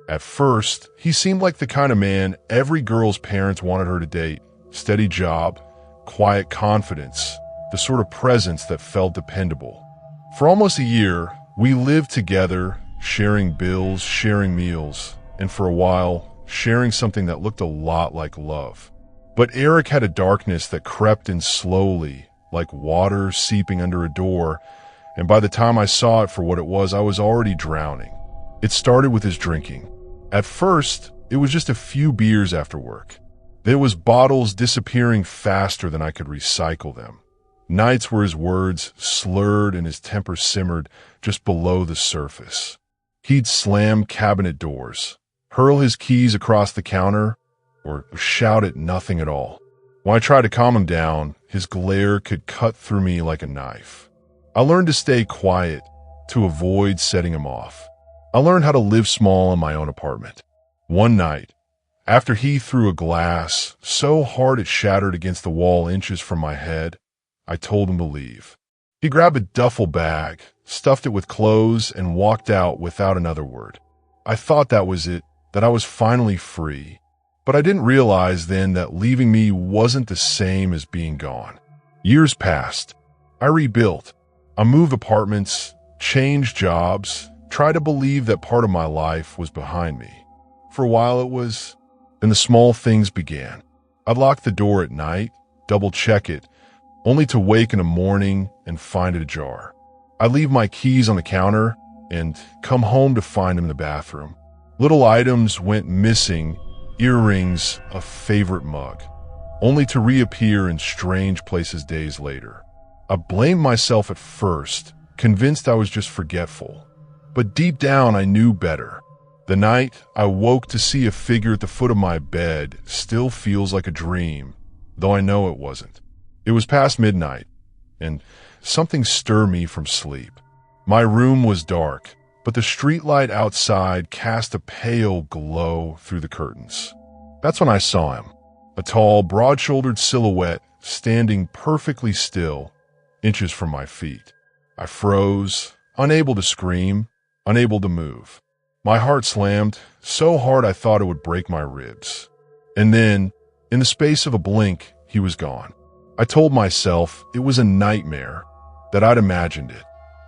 At first, he seemed like the kind of man every girl's parents wanted her to date. Steady job, quiet confidence, the sort of presence that felt dependable. For almost a year, we lived together, sharing bills, sharing meals, and for a while, sharing something that looked a lot like love. But Eric had a darkness that crept in slowly, like water seeping under a door, and by the time I saw it for what it was, I was already drowning. It started with his drinking. At first, it was just a few beers after work. There was bottles disappearing faster than I could recycle them. Nights where his words slurred and his temper simmered just below the surface. He'd slam cabinet doors, hurl his keys across the counter, or shout at nothing at all. When I tried to calm him down, his glare could cut through me like a knife. I learned to stay quiet, to avoid setting him off. I learned how to live small in my own apartment. One night, after he threw a glass so hard it shattered against the wall inches from my head, I told him to leave. He grabbed a duffel bag, stuffed it with clothes, and walked out without another word. I thought that was it, that I was finally free. But I didn't realize then that leaving me wasn't the same as being gone. Years passed. I rebuilt. I moved apartments, changed jobs, tried to believe that part of my life was behind me. For a while it was. Then the small things began. I'd lock the door at night, double-check it, only to wake in the morning and find it ajar. I'd leave my keys on the counter and come home to find them in the bathroom. Little items went missing, earrings, a favorite mug, only to reappear in strange places days later. I blamed myself at first, convinced I was just forgetful. But deep down I knew better. The night I woke to see a figure at the foot of my bed still feels like a dream, though I know it wasn't. It was past midnight, and something stirred me from sleep. My room was dark, but the streetlight outside cast a pale glow through the curtains. That's when I saw him, a tall, broad-shouldered silhouette standing perfectly still, inches from my feet. I froze, unable to scream, unable to move. My heart slammed so hard I thought it would break my ribs. And then, in the space of a blink, he was gone. I told myself it was a nightmare, that I'd imagined it.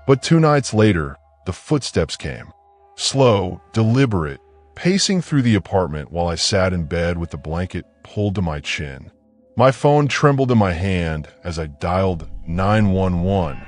But 2 nights later, the footsteps came. Slow, deliberate, pacing through the apartment while I sat in bed with the blanket pulled to my chin. My phone trembled in my hand as I dialed 911,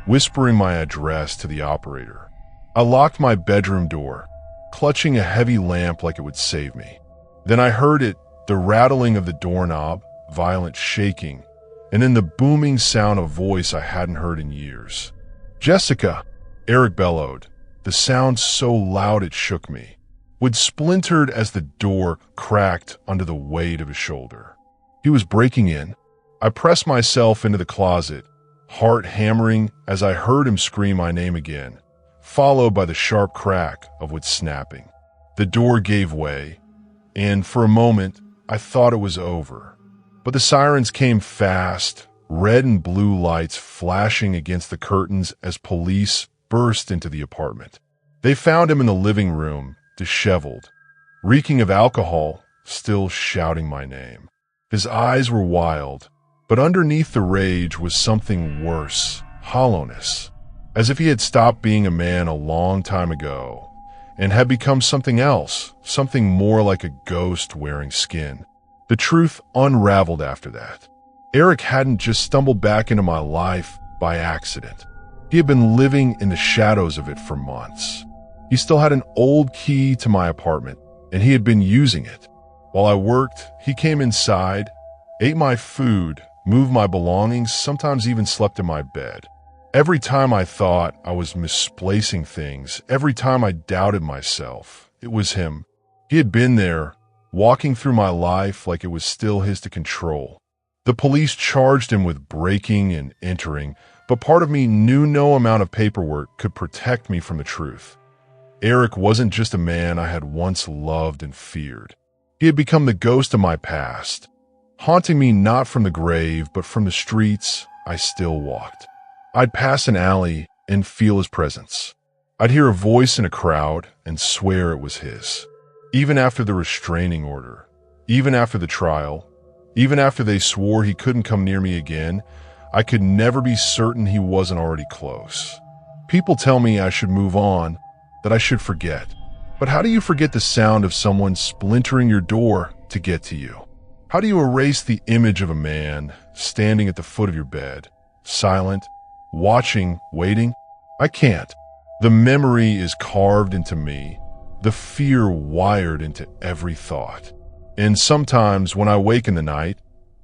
whispering my address to the operator. I locked my bedroom door, clutching a heavy lamp like it would save me. Then I heard it, the rattling of the doorknob, violent shaking, and then the booming sound of a voice I hadn't heard in years. "Jessica!" Eric bellowed, the sound so loud it shook me. Wood splintered as the door cracked under the weight of his shoulder. He was breaking in. I pressed myself into the closet, heart hammering as I heard him scream my name again, followed by the sharp crack of wood snapping. The door gave way, and for a moment, I thought it was over. But the sirens came fast, red and blue lights flashing against the curtains as police burst into the apartment. They found him in the living room, disheveled, reeking of alcohol, still shouting my name. His eyes were wild, but underneath the rage was something worse, hollowness, as if he had stopped being a man a long time ago and had become something else, something more like a ghost wearing skin. The truth unraveled after that. Eric hadn't just stumbled back into my life by accident. He had been living in the shadows of it for months. He still had an old key to my apartment, and he had been using it. While I worked, he came inside, ate my food, moved my belongings, sometimes even slept in my bed. Every time I thought I was misplacing things, every time I doubted myself, it was him. He had been there, walking through my life like it was still his to control. The police charged him with breaking and entering, but part of me knew no amount of paperwork could protect me from the truth. Eric wasn't just a man I had once loved and feared. He had become the ghost of my past, haunting me not from the grave, but from the streets I still walked. I'd pass an alley and feel his presence. I'd hear a voice in a crowd and swear it was his. Even after the restraining order, even after the trial, even after they swore he couldn't come near me again, I could never be certain he wasn't already close. People tell me I should move on, that I should forget. But how do you forget the sound of someone splintering your door to get to you? How do you erase the image of a man standing at the foot of your bed, silent, watching, waiting? I can't. The memory is carved into me, the fear wired into every thought. And sometimes when I wake in the night,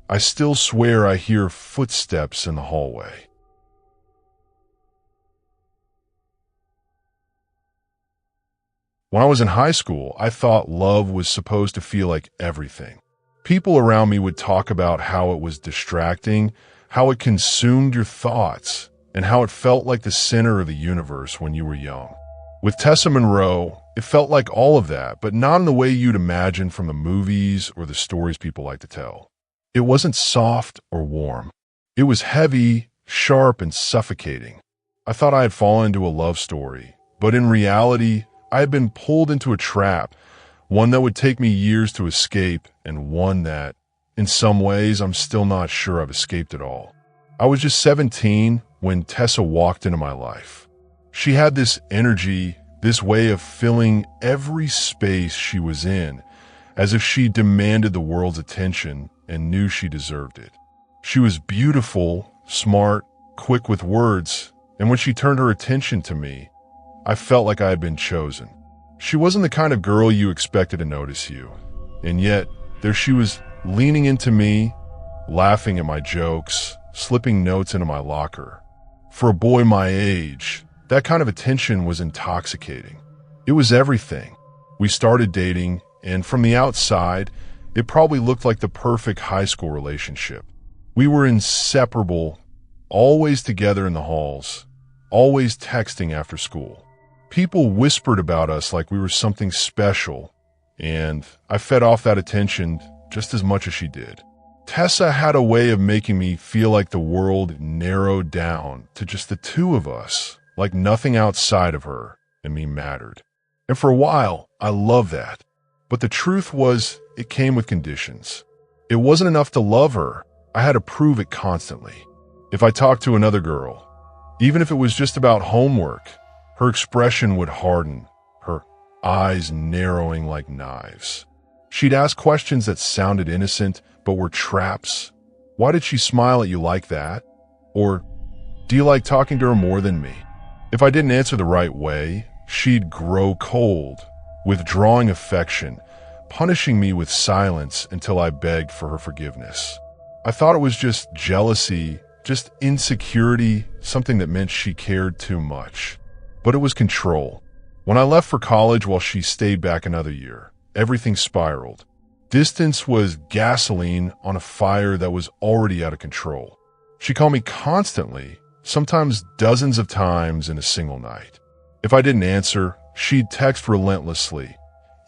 I still swear I hear footsteps in the hallway. When I was in high school, I thought love was supposed to feel like everything. People around me would talk about how it was distracting, how it consumed your thoughts, and how it felt like the center of the universe when you were young. With Tessa Monroe, it felt like all of that, but not in the way you'd imagine from the movies or the stories people like to tell. It wasn't soft or warm. It was heavy, sharp, and suffocating. I thought I had fallen into a love story, but in reality, I had been pulled into a trap, one that would take me years to escape, and one that, in some ways, I'm still not sure I've escaped at all. I was just 17 when Tessa walked into my life. She had this energy, this way of filling every space she was in, as if she demanded the world's attention and knew she deserved it. She was beautiful, smart, quick with words, and when she turned her attention to me, I felt like I had been chosen. She wasn't the kind of girl you expected to notice you, and yet there she was, leaning into me, laughing at my jokes, slipping notes into my locker. For a boy my age, that kind of attention was intoxicating. It was everything. We started dating, and from the outside, it probably looked like the perfect high school relationship. We were inseparable, always together in the halls, always texting after school. People whispered about us like we were something special, and I fed off that attention just as much as she did. Tessa had a way of making me feel like the world narrowed down to just the two of us, like nothing outside of her and me mattered. And for a while, I loved that. But the truth was, it came with conditions. It wasn't enough to love her. I had to prove it constantly. If I talked to another girl, even if it was just about homework, her expression would harden, her eyes narrowing like knives. She'd ask questions that sounded innocent, but were traps. Why did she smile at you like that? Or, do you like talking to her more than me? If I didn't answer the right way, she'd grow cold, withdrawing affection, punishing me with silence until I begged for her forgiveness. I thought it was just jealousy, just insecurity, something that meant she cared too much. But it was control. When I left for college while she stayed back another year, everything spiraled. Distance was gasoline on a fire that was already out of control. She called me constantly, sometimes dozens of times in a single night. If I didn't answer, she'd text relentlessly,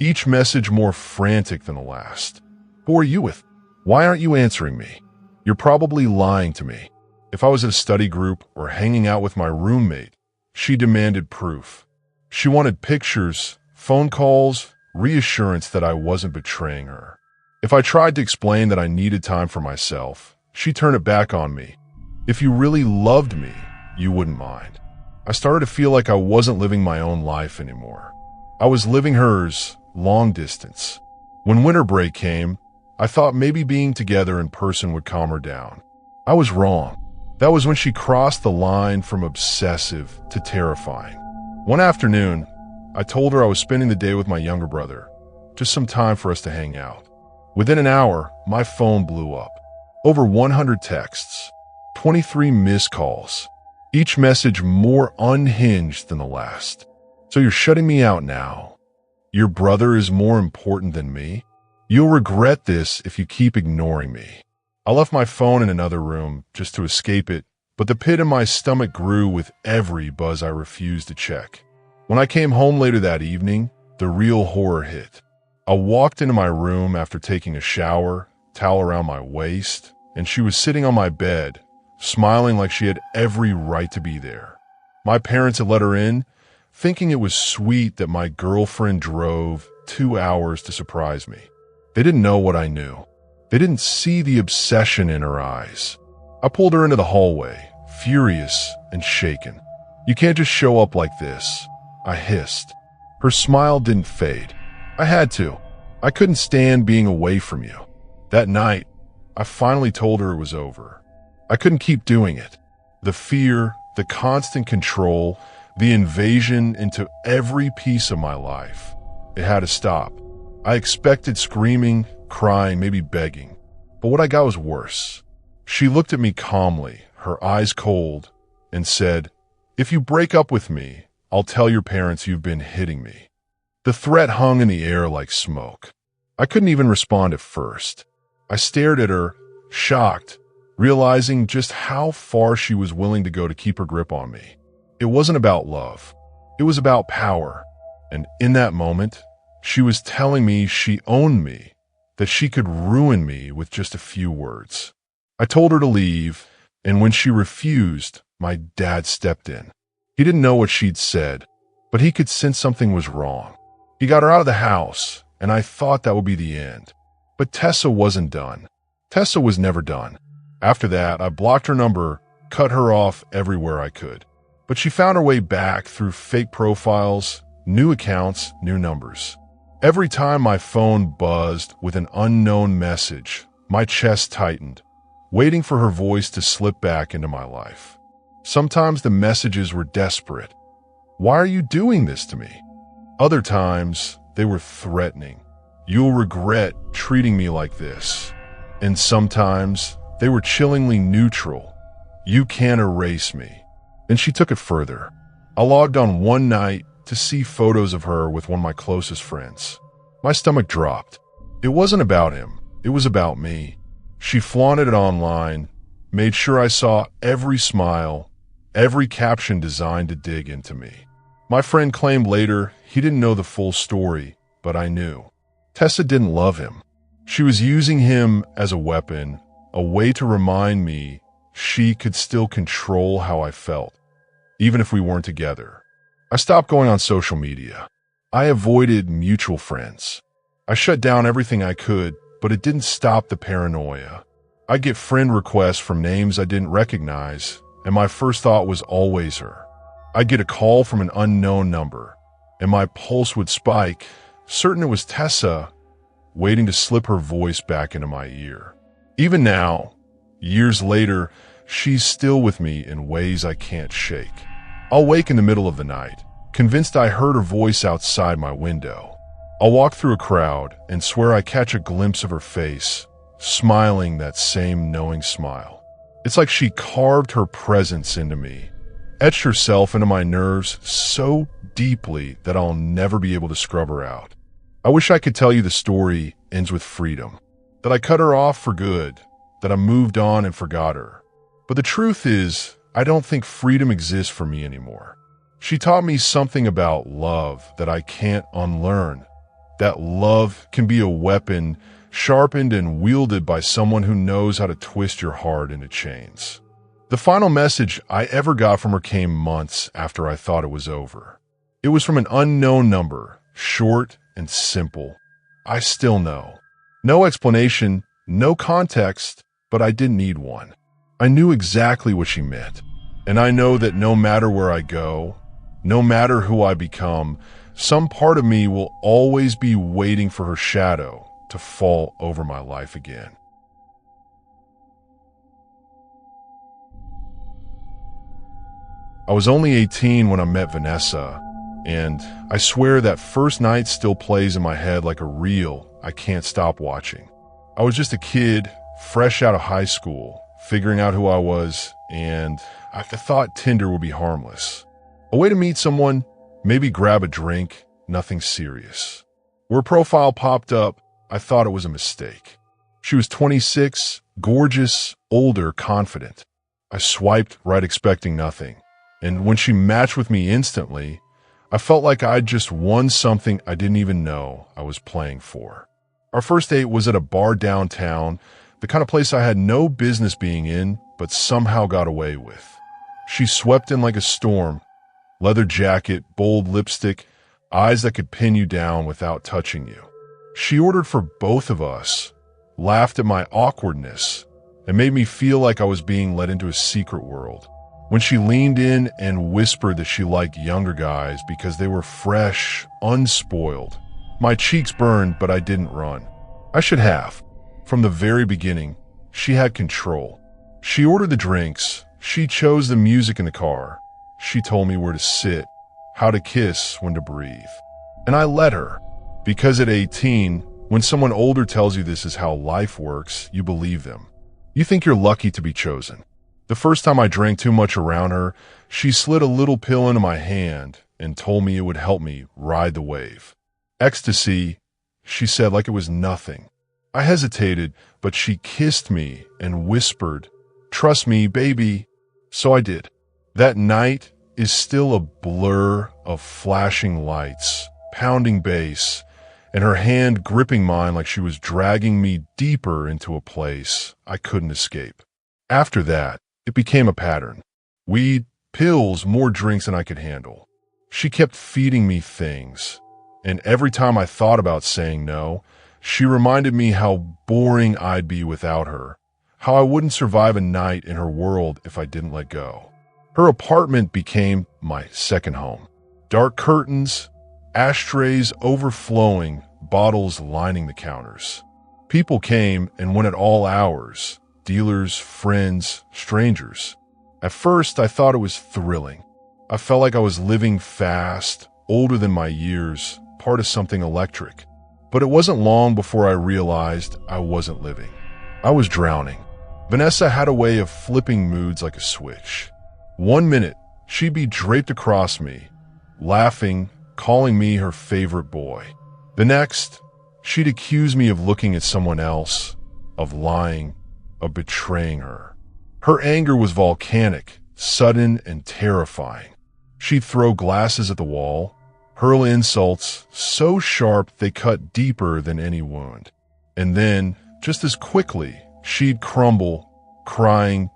each message more frantic than the last. Who are you with? Why aren't you answering me? You're probably lying to me. If I was at a study group or hanging out with my roommate, she demanded proof. She wanted pictures, phone calls, reassurance that I wasn't betraying her. If I tried to explain that I needed time for myself, she'd turn it back on me. If you really loved me, you wouldn't mind. I started to feel like I wasn't living my own life anymore. I was living hers, long distance. When winter break came, I thought maybe being together in person would calm her down. I was wrong. That was when she crossed the line from obsessive to terrifying. One afternoon, I told her I was spending the day with my younger brother, just some time for us to hang out. Within an hour, my phone blew up. Over 100 texts, 23 missed calls, each message more unhinged than the last. So you're shutting me out now? Your brother is more important than me? You'll regret this if you keep ignoring me. I left my phone in another room just to escape it, but the pit in my stomach grew with every buzz I refused to check. When I came home later that evening, the real horror hit. I walked into my room after taking a shower, towel around my waist, and she was sitting on my bed, smiling like she had every right to be there. My parents had let her in, thinking it was sweet that my girlfriend drove 2 hours to surprise me. They didn't know what I knew. They didn't see the obsession in her eyes. I pulled her into the hallway, furious and shaken. You can't just show up like this, I hissed. Her smile didn't fade. I had to. I couldn't stand being away from you. That night, I finally told her it was over. I couldn't keep doing it. The fear, the constant control, the invasion into every piece of my life. It had to stop. I expected screaming, crying, maybe begging. But what I got was worse. She looked at me calmly, her eyes cold, and said, "If you break up with me, I'll tell your parents you've been hitting me." The threat hung in the air like smoke. I couldn't even respond at first. I stared at her, shocked, realizing just how far she was willing to go to keep her grip on me. It wasn't about love. It was about power. And in that moment, she was telling me she owned me, that she could ruin me with just a few words. I told her to leave, and when she refused, my dad stepped in. He didn't know what she'd said, but he could sense something was wrong. He got her out of the house, and I thought that would be the end. But Tessa wasn't done. Tessa was never done. After that, I blocked her number, cut her off everywhere I could. But she found her way back through fake profiles, new accounts, new numbers. Every time my phone buzzed with an unknown message, my chest tightened, waiting for her voice to slip back into my life. Sometimes the messages were desperate. Why are you doing this to me? Other times, they were threatening. You'll regret treating me like this. And sometimes, they were chillingly neutral. You can't erase me. And she took it further. I logged on one night to see photos of her with one of my closest friends. My stomach dropped. It wasn't about him. It was about me. She flaunted it online, made sure I saw every smile, every caption designed to dig into me. My friend claimed later he didn't know the full story, but I knew. Tessa didn't love him. She was using him as a weapon, a way to remind me she could still control how I felt, even if we weren't together. I stopped going on social media. I avoided mutual friends. I shut down everything I could, but it didn't stop the paranoia. I'd get friend requests from names I didn't recognize, and my first thought was always her. I'd get a call from an unknown number, and my pulse would spike, certain it was Tessa, waiting to slip her voice back into my ear. Even now, years later, she's still with me in ways I can't shake. I'll wake in the middle of the night, convinced I heard her voice outside my window. I'll walk through a crowd and swear I catch a glimpse of her face, smiling that same knowing smile. It's like she carved her presence into me, etched herself into my nerves so deeply that I'll never be able to scrub her out. I wish I could tell you the story ends with freedom, that I cut her off for good, that I moved on and forgot her. But the truth is, I don't think freedom exists for me anymore. She taught me something about love that I can't unlearn, that love can be a weapon sharpened and wielded by someone who knows how to twist your heart into chains. The final message I ever got from her came months after I thought it was over. It was from an unknown number, short and simple. I still know. No explanation, no context, but I didn't need one. I knew exactly what she meant. And I know that no matter where I go, no matter who I become, some part of me will always be waiting for her shadow to fall over my life again. I was only 18 when I met Vanessa, and I swear that first night still plays in my head like a reel I can't stop watching. I was just a kid, fresh out of high school, figuring out who I was, and I thought Tinder would be harmless. A way to meet someone, maybe grab a drink, nothing serious. Where her profile popped up, I thought it was a mistake. She was 26, gorgeous, older, confident. I swiped right expecting nothing. And when she matched with me instantly, I felt like I'd just won something I didn't even know I was playing for. Our first date was at a bar downtown, the kind of place I had no business being in, but somehow got away with. She swept in like a storm, leather jacket, bold lipstick, eyes that could pin you down without touching you. She ordered for both of us, laughed at my awkwardness, and made me feel like I was being led into a secret world. When she leaned in and whispered that she liked younger guys because they were fresh, unspoiled, my cheeks burned, but I didn't run. I should have. From the very beginning, she had control. She ordered the drinks. She chose the music in the car. She told me where to sit, how to kiss, when to breathe. And I let her. Because at 18, when someone older tells you this is how life works, you believe them. You think you're lucky to be chosen. The first time I drank too much around her, she slid a little pill into my hand and told me it would help me ride the wave. Ecstasy, she said, like it was nothing. I hesitated, but she kissed me and whispered, "Trust me, baby." So I did. That night, is still a blur of flashing lights, pounding bass, and her hand gripping mine like she was dragging me deeper into a place I couldn't escape. After that, it became a pattern. Weed, pills, more drinks than I could handle. She kept feeding me things, and every time I thought about saying no, she reminded me how boring I'd be without her, how I wouldn't survive a night in her world if I didn't let go. Her apartment became my second home. Dark curtains, ashtrays overflowing, bottles lining the counters. People came and went at all hours, dealers, friends, strangers. At first, I thought it was thrilling. I felt like I was living fast, older than my years, part of something electric. But it wasn't long before I realized I wasn't living. I was drowning. Vanessa had a way of flipping moods like a switch. 1 minute, she'd be draped across me, laughing, calling me her favorite boy. The next, she'd accuse me of looking at someone else, of lying, of betraying her. Her anger was volcanic, sudden, and terrifying. She'd throw glasses at the wall, hurl insults so sharp they cut deeper than any wound. And then, just as quickly, she'd crumble, crying,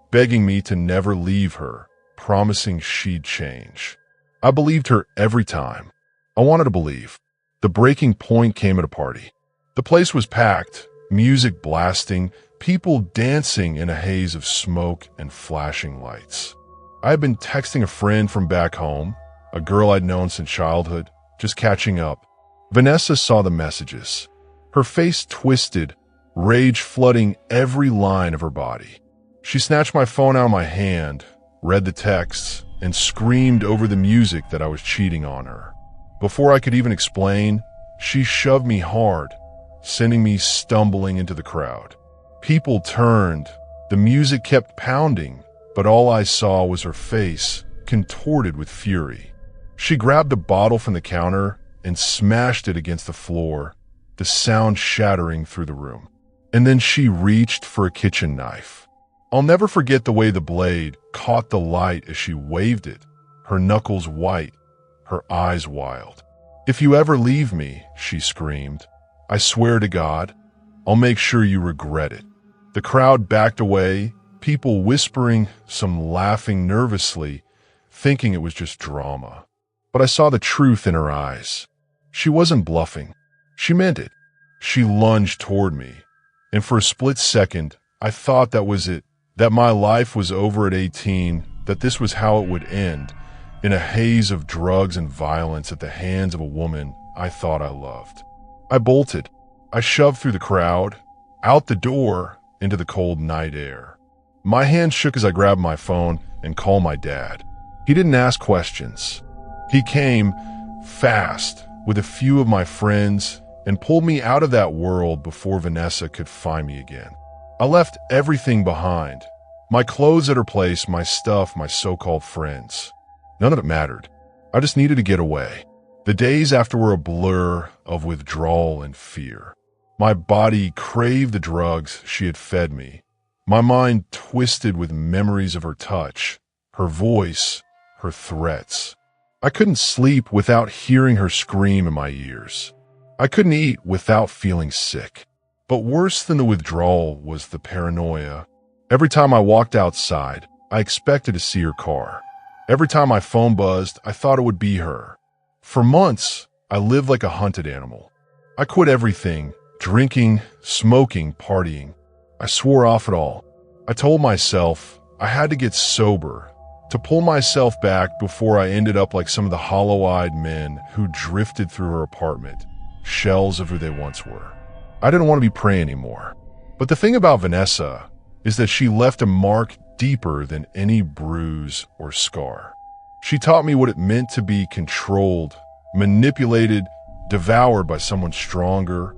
begging me to never leave her, promising she'd change. I believed her every time. I wanted to believe. The breaking point came at a party. The place was packed, music blasting, people dancing in a haze of smoke and flashing lights. I had been texting a friend from back home, a girl I'd known since childhood, just catching up. Vanessa saw the messages. Her face twisted, rage flooding every line of her body. She snatched my phone out of my hand, read the texts, and screamed over the music that I was cheating on her. Before I could even explain, she shoved me hard, sending me stumbling into the crowd. People turned. The music kept pounding, but all I saw was her face, contorted with fury. She grabbed a bottle from the counter and smashed it against the floor, the sound shattering through the room. And then she reached for a kitchen knife. I'll never forget the way the blade caught the light as she waved it, her knuckles white, her eyes wild. "If you ever leave me," she screamed, "I swear to God, I'll make sure you regret it." The crowd backed away, people whispering, some laughing nervously, thinking it was just drama. But I saw the truth in her eyes. She wasn't bluffing. She meant it. She lunged toward me, and for a split second, I thought that was it, that my life was over at 18, that this was how it would end, in a haze of drugs and violence at the hands of a woman I thought I loved. I bolted. I shoved through the crowd, out the door, into the cold night air. My hand shook as I grabbed my phone and called my dad. He didn't ask questions. He came fast with a few of my friends and pulled me out of that world before Vanessa could find me again. I left everything behind. My clothes at her place, my stuff, my so-called friends. None of it mattered. I just needed to get away. The days after were a blur of withdrawal and fear. My body craved the drugs she had fed me. My mind twisted with memories of her touch, her voice, her threats. I couldn't sleep without hearing her scream in my ears. I couldn't eat without feeling sick. But worse than the withdrawal was the paranoia. Every time I walked outside, I expected to see her car. Every time my phone buzzed, I thought it would be her. For months, I lived like a hunted animal. I quit everything, drinking, smoking, partying. I swore off it all. I told myself I had to get sober, to pull myself back before I ended up like some of the hollow-eyed men who drifted through her apartment, shells of who they once were. I didn't want to be prey anymore. But the thing about Vanessa is that she left a mark deeper than any bruise or scar. She taught me what it meant to be controlled, manipulated, devoured by someone stronger,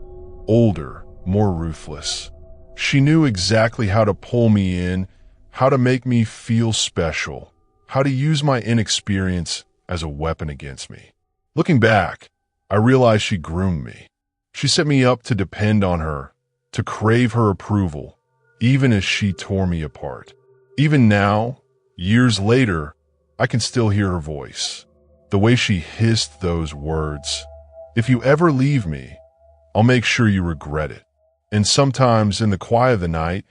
older, more ruthless. She knew exactly how to pull me in, how to make me feel special, how to use my inexperience as a weapon against me. Looking back, I realized she groomed me. She set me up to depend on her, to crave her approval, even as she tore me apart. Even now, years later, I can still hear her voice. The way she hissed those words. If you ever leave me, I'll make sure you regret it. And sometimes in the quiet of the night,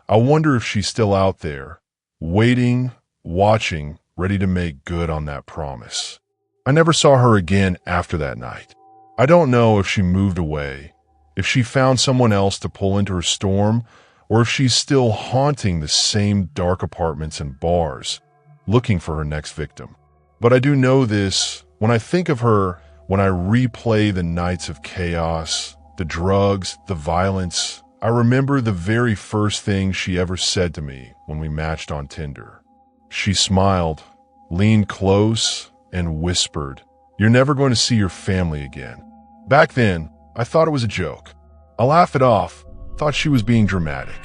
I wonder if she's still out there, waiting, watching, ready to make good on that promise. I never saw her again after that night. I don't know if she moved away, if she found someone else to pull into her storm, or if she's still haunting the same dark apartments and bars, looking for her next victim. But I do know this: when I think of her, when I replay the nights of chaos, the drugs, the violence, I remember the very first thing she ever said to me when we matched on Tinder. She smiled, leaned close, and whispered, "You're never going to see your family again." Back then, I thought it was a joke. I laughed it off, thought she was being dramatic.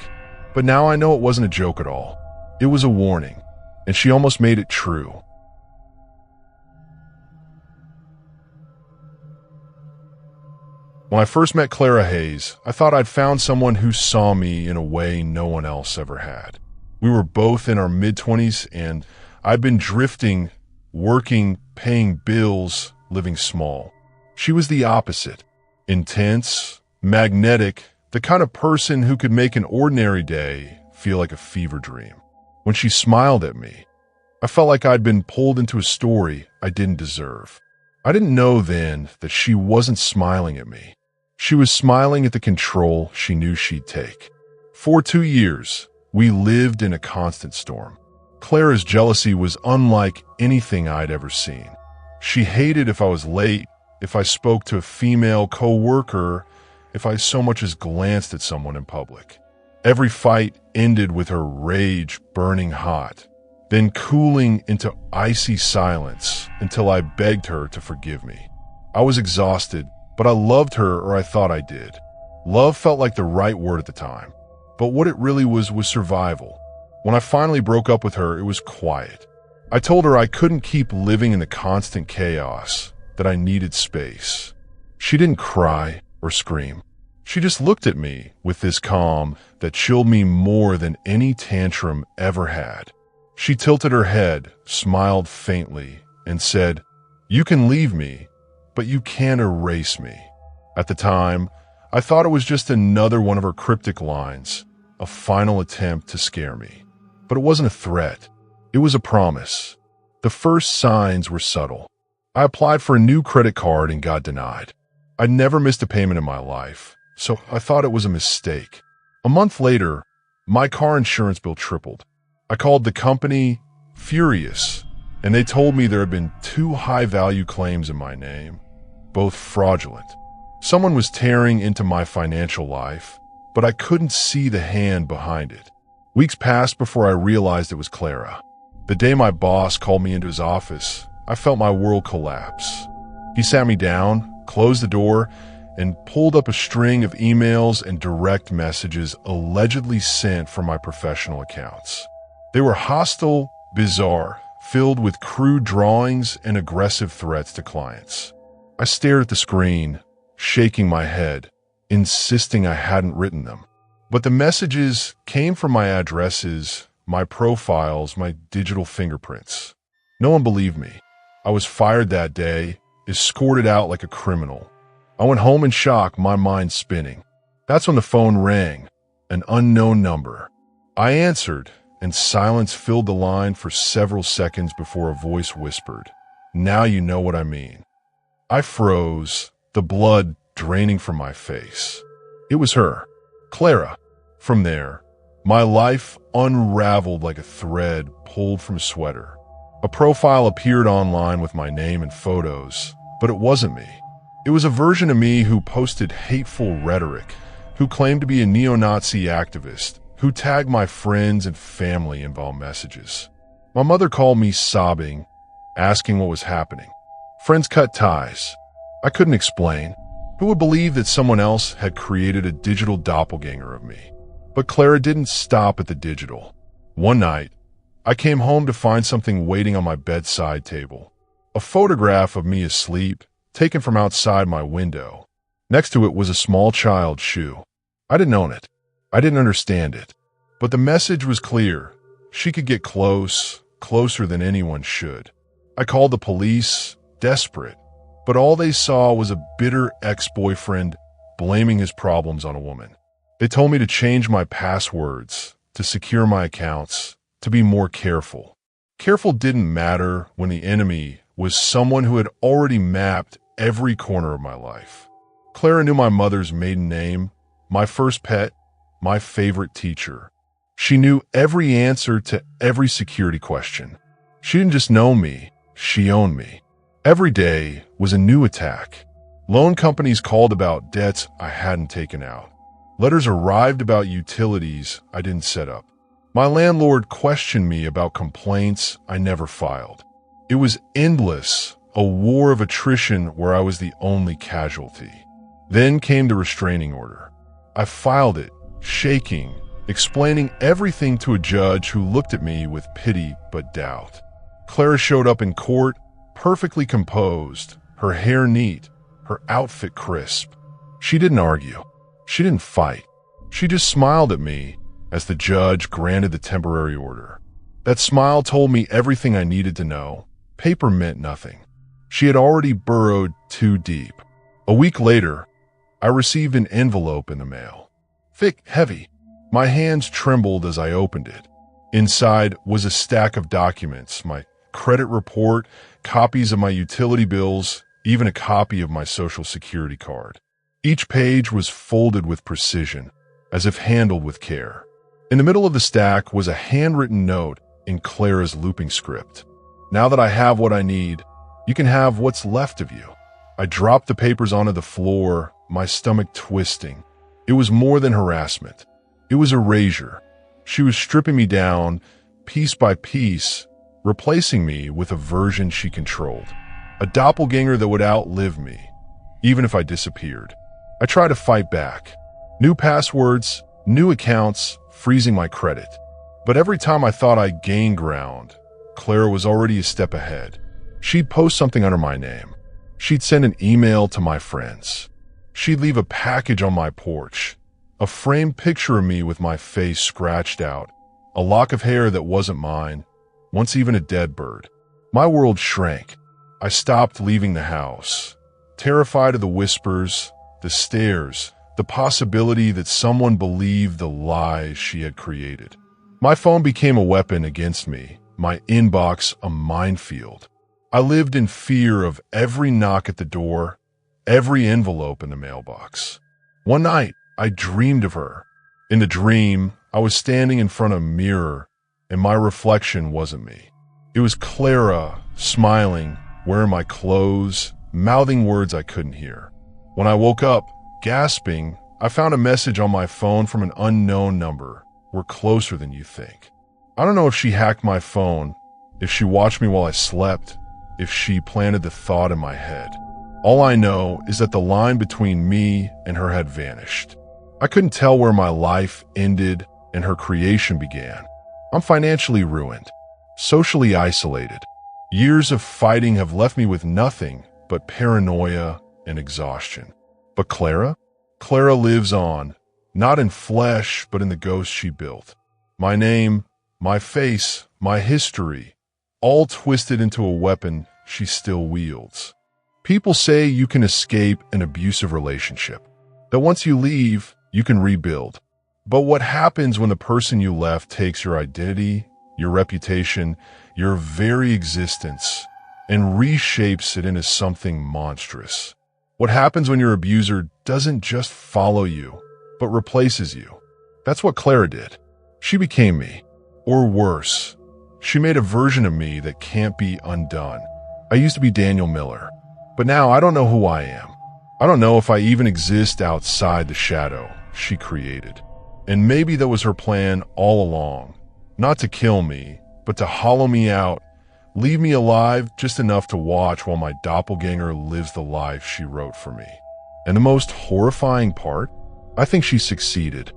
But now I know it wasn't a joke at all. It was a warning, and she almost made it true. When I first met Clara Hayes, I thought I'd found someone who saw me in a way no one else ever had. We were both in our mid-20s, and I'd been drifting, working, paying bills, living small. She was the opposite. Intense, magnetic, the kind of person who could make an ordinary day feel like a fever dream. When she smiled at me, I felt like I'd been pulled into a story I didn't deserve. I didn't know then that she wasn't smiling at me. She was smiling at the control she knew she'd take. For 2 years, we lived in a constant storm. Clara's jealousy was unlike anything I'd ever seen. She hated if I was late, if I spoke to a female co-worker, if I so much as glanced at someone in public. Every fight ended with her rage burning hot, then cooling into icy silence until I begged her to forgive me. I was exhausted, but I loved her, or I thought I did. Love felt like the right word at the time, but what it really was survival. When I finally broke up with her, it was quiet. I told her I couldn't keep living in the constant chaos, that I needed space. She didn't cry or scream. She just looked at me with this calm that chilled me more than any tantrum ever had. She tilted her head, smiled faintly, and said, "You can leave me, but you can't erase me." At the time, I thought it was just another one of her cryptic lines, a final attempt to scare me. But it wasn't a threat. It was a promise. The first signs were subtle. I applied for a new credit card and got denied. I'd never missed a payment in my life, so I thought it was a mistake. A month later, my car insurance bill tripled. I called the company, furious, and they told me there had been 2 high-value claims in my name, both fraudulent. Someone was tearing into my financial life, but I couldn't see the hand behind it. Weeks passed before I realized it was Clara. The day my boss called me into his office, I felt my world collapse. He sat me down, closed the door, and pulled up a string of emails and direct messages allegedly sent from my professional accounts. They were hostile, bizarre, filled with crude drawings and aggressive threats to clients. I stared at the screen, shaking my head, insisting I hadn't written them. But the messages came from my addresses, my profiles, my digital fingerprints. No one believed me. I was fired that day, escorted out like a criminal. I went home in shock, my mind spinning. That's when the phone rang, an unknown number. I answered, and silence filled the line for several seconds before a voice whispered, "Now you know what I mean." I froze, the blood draining from my face. It was her, Clara. From there, my life unraveled like a thread pulled from a sweater. A profile appeared online with my name and photos, but it wasn't me. It was a version of me who posted hateful rhetoric, who claimed to be a neo-Nazi activist, who tagged my friends and family in all messages. My mother called me sobbing, asking what was happening. Friends cut ties. I couldn't explain. Who would believe that someone else had created a digital doppelganger of me? But Clara didn't stop at the digital. One night, I came home to find something waiting on my bedside table. A photograph of me asleep, taken from outside my window. Next to it was a small child's shoe. I didn't own it. I didn't understand it. But the message was clear. She could get close, closer than anyone should. I called the police, desperate, but all they saw was a bitter ex-boyfriend blaming his problems on a woman. They told me to change my passwords, to secure my accounts, to be more careful. Careful didn't matter when the enemy was someone who had already mapped every corner of my life. Clara knew my mother's maiden name, my first pet, my favorite teacher. She knew every answer to every security question. She didn't just know me, she owned me. Every day was a new attack. Loan companies called about debts I hadn't taken out. Letters arrived about utilities I didn't set up. My landlord questioned me about complaints I never filed. It was endless, a war of attrition where I was the only casualty. Then came the restraining order. I filed it, shaking, explaining everything to a judge who looked at me with pity but doubt. Clara showed up in court, perfectly composed, her hair neat, her outfit crisp. She didn't argue. She didn't fight. She just smiled at me as the judge granted the temporary order. That smile told me everything I needed to know. Paper meant nothing. She had already burrowed too deep. A week later, I received an envelope in the mail. Thick, heavy. My hands trembled as I opened it. Inside was a stack of documents, my credit report, copies of my utility bills, even a copy of my social security card. Each page was folded with precision, as if handled with care. In the middle of the stack was a handwritten note in Clara's looping script. Now that I have what I need, you can have what's left of you. I dropped the papers onto the floor, my stomach twisting. It was more than harassment. It was erasure. She was stripping me down, piece by piece, replacing me with a version she controlled. A doppelganger that would outlive me, even if I disappeared. I tried to fight back. New passwords, new accounts, freezing my credit. But every time I thought I gained ground, Clara was already a step ahead. She'd post something under my name. She'd send an email to my friends. She'd leave a package on my porch. A framed picture of me with my face scratched out. A lock of hair that wasn't mine. Once even a dead bird. My world shrank. I stopped leaving the house. Terrified of the whispers, the stares, the possibility that someone believed the lies she had created. My phone became a weapon against me, my inbox a minefield. I lived in fear of every knock at the door, every envelope in the mailbox. One night, I dreamed of her. In the dream, I was standing in front of a mirror, and my reflection wasn't me. It was Clara, smiling, wearing my clothes, mouthing words I couldn't hear. When I woke up, gasping, I found a message on my phone from an unknown number. We're closer than you think. I don't know if she hacked my phone, if she watched me while I slept, if she planted the thought in my head. All I know is that the line between me and her had vanished. I couldn't tell where my life ended and her creation began. I'm financially ruined, socially isolated. Years of fighting have left me with nothing but paranoia and exhaustion. But Clara? Clara lives on, not in flesh, but in the ghost she built. My name, my face, my history, all twisted into a weapon she still wields. People say you can escape an abusive relationship, that once you leave, you can rebuild. But what happens when the person you left takes your identity, your reputation, your very existence, and reshapes it into something monstrous? What happens when your abuser doesn't just follow you, but replaces you? That's what Clara did. She became me. Or worse, she made a version of me that can't be undone. I used to be Daniel Miller, but now I don't know who I am. I don't know if I even exist outside the shadow she created. And maybe that was her plan all along, not to kill me, but to hollow me out, leave me alive just enough to watch while my doppelganger lives the life she wrote for me. And the most horrifying part? I think she succeeded.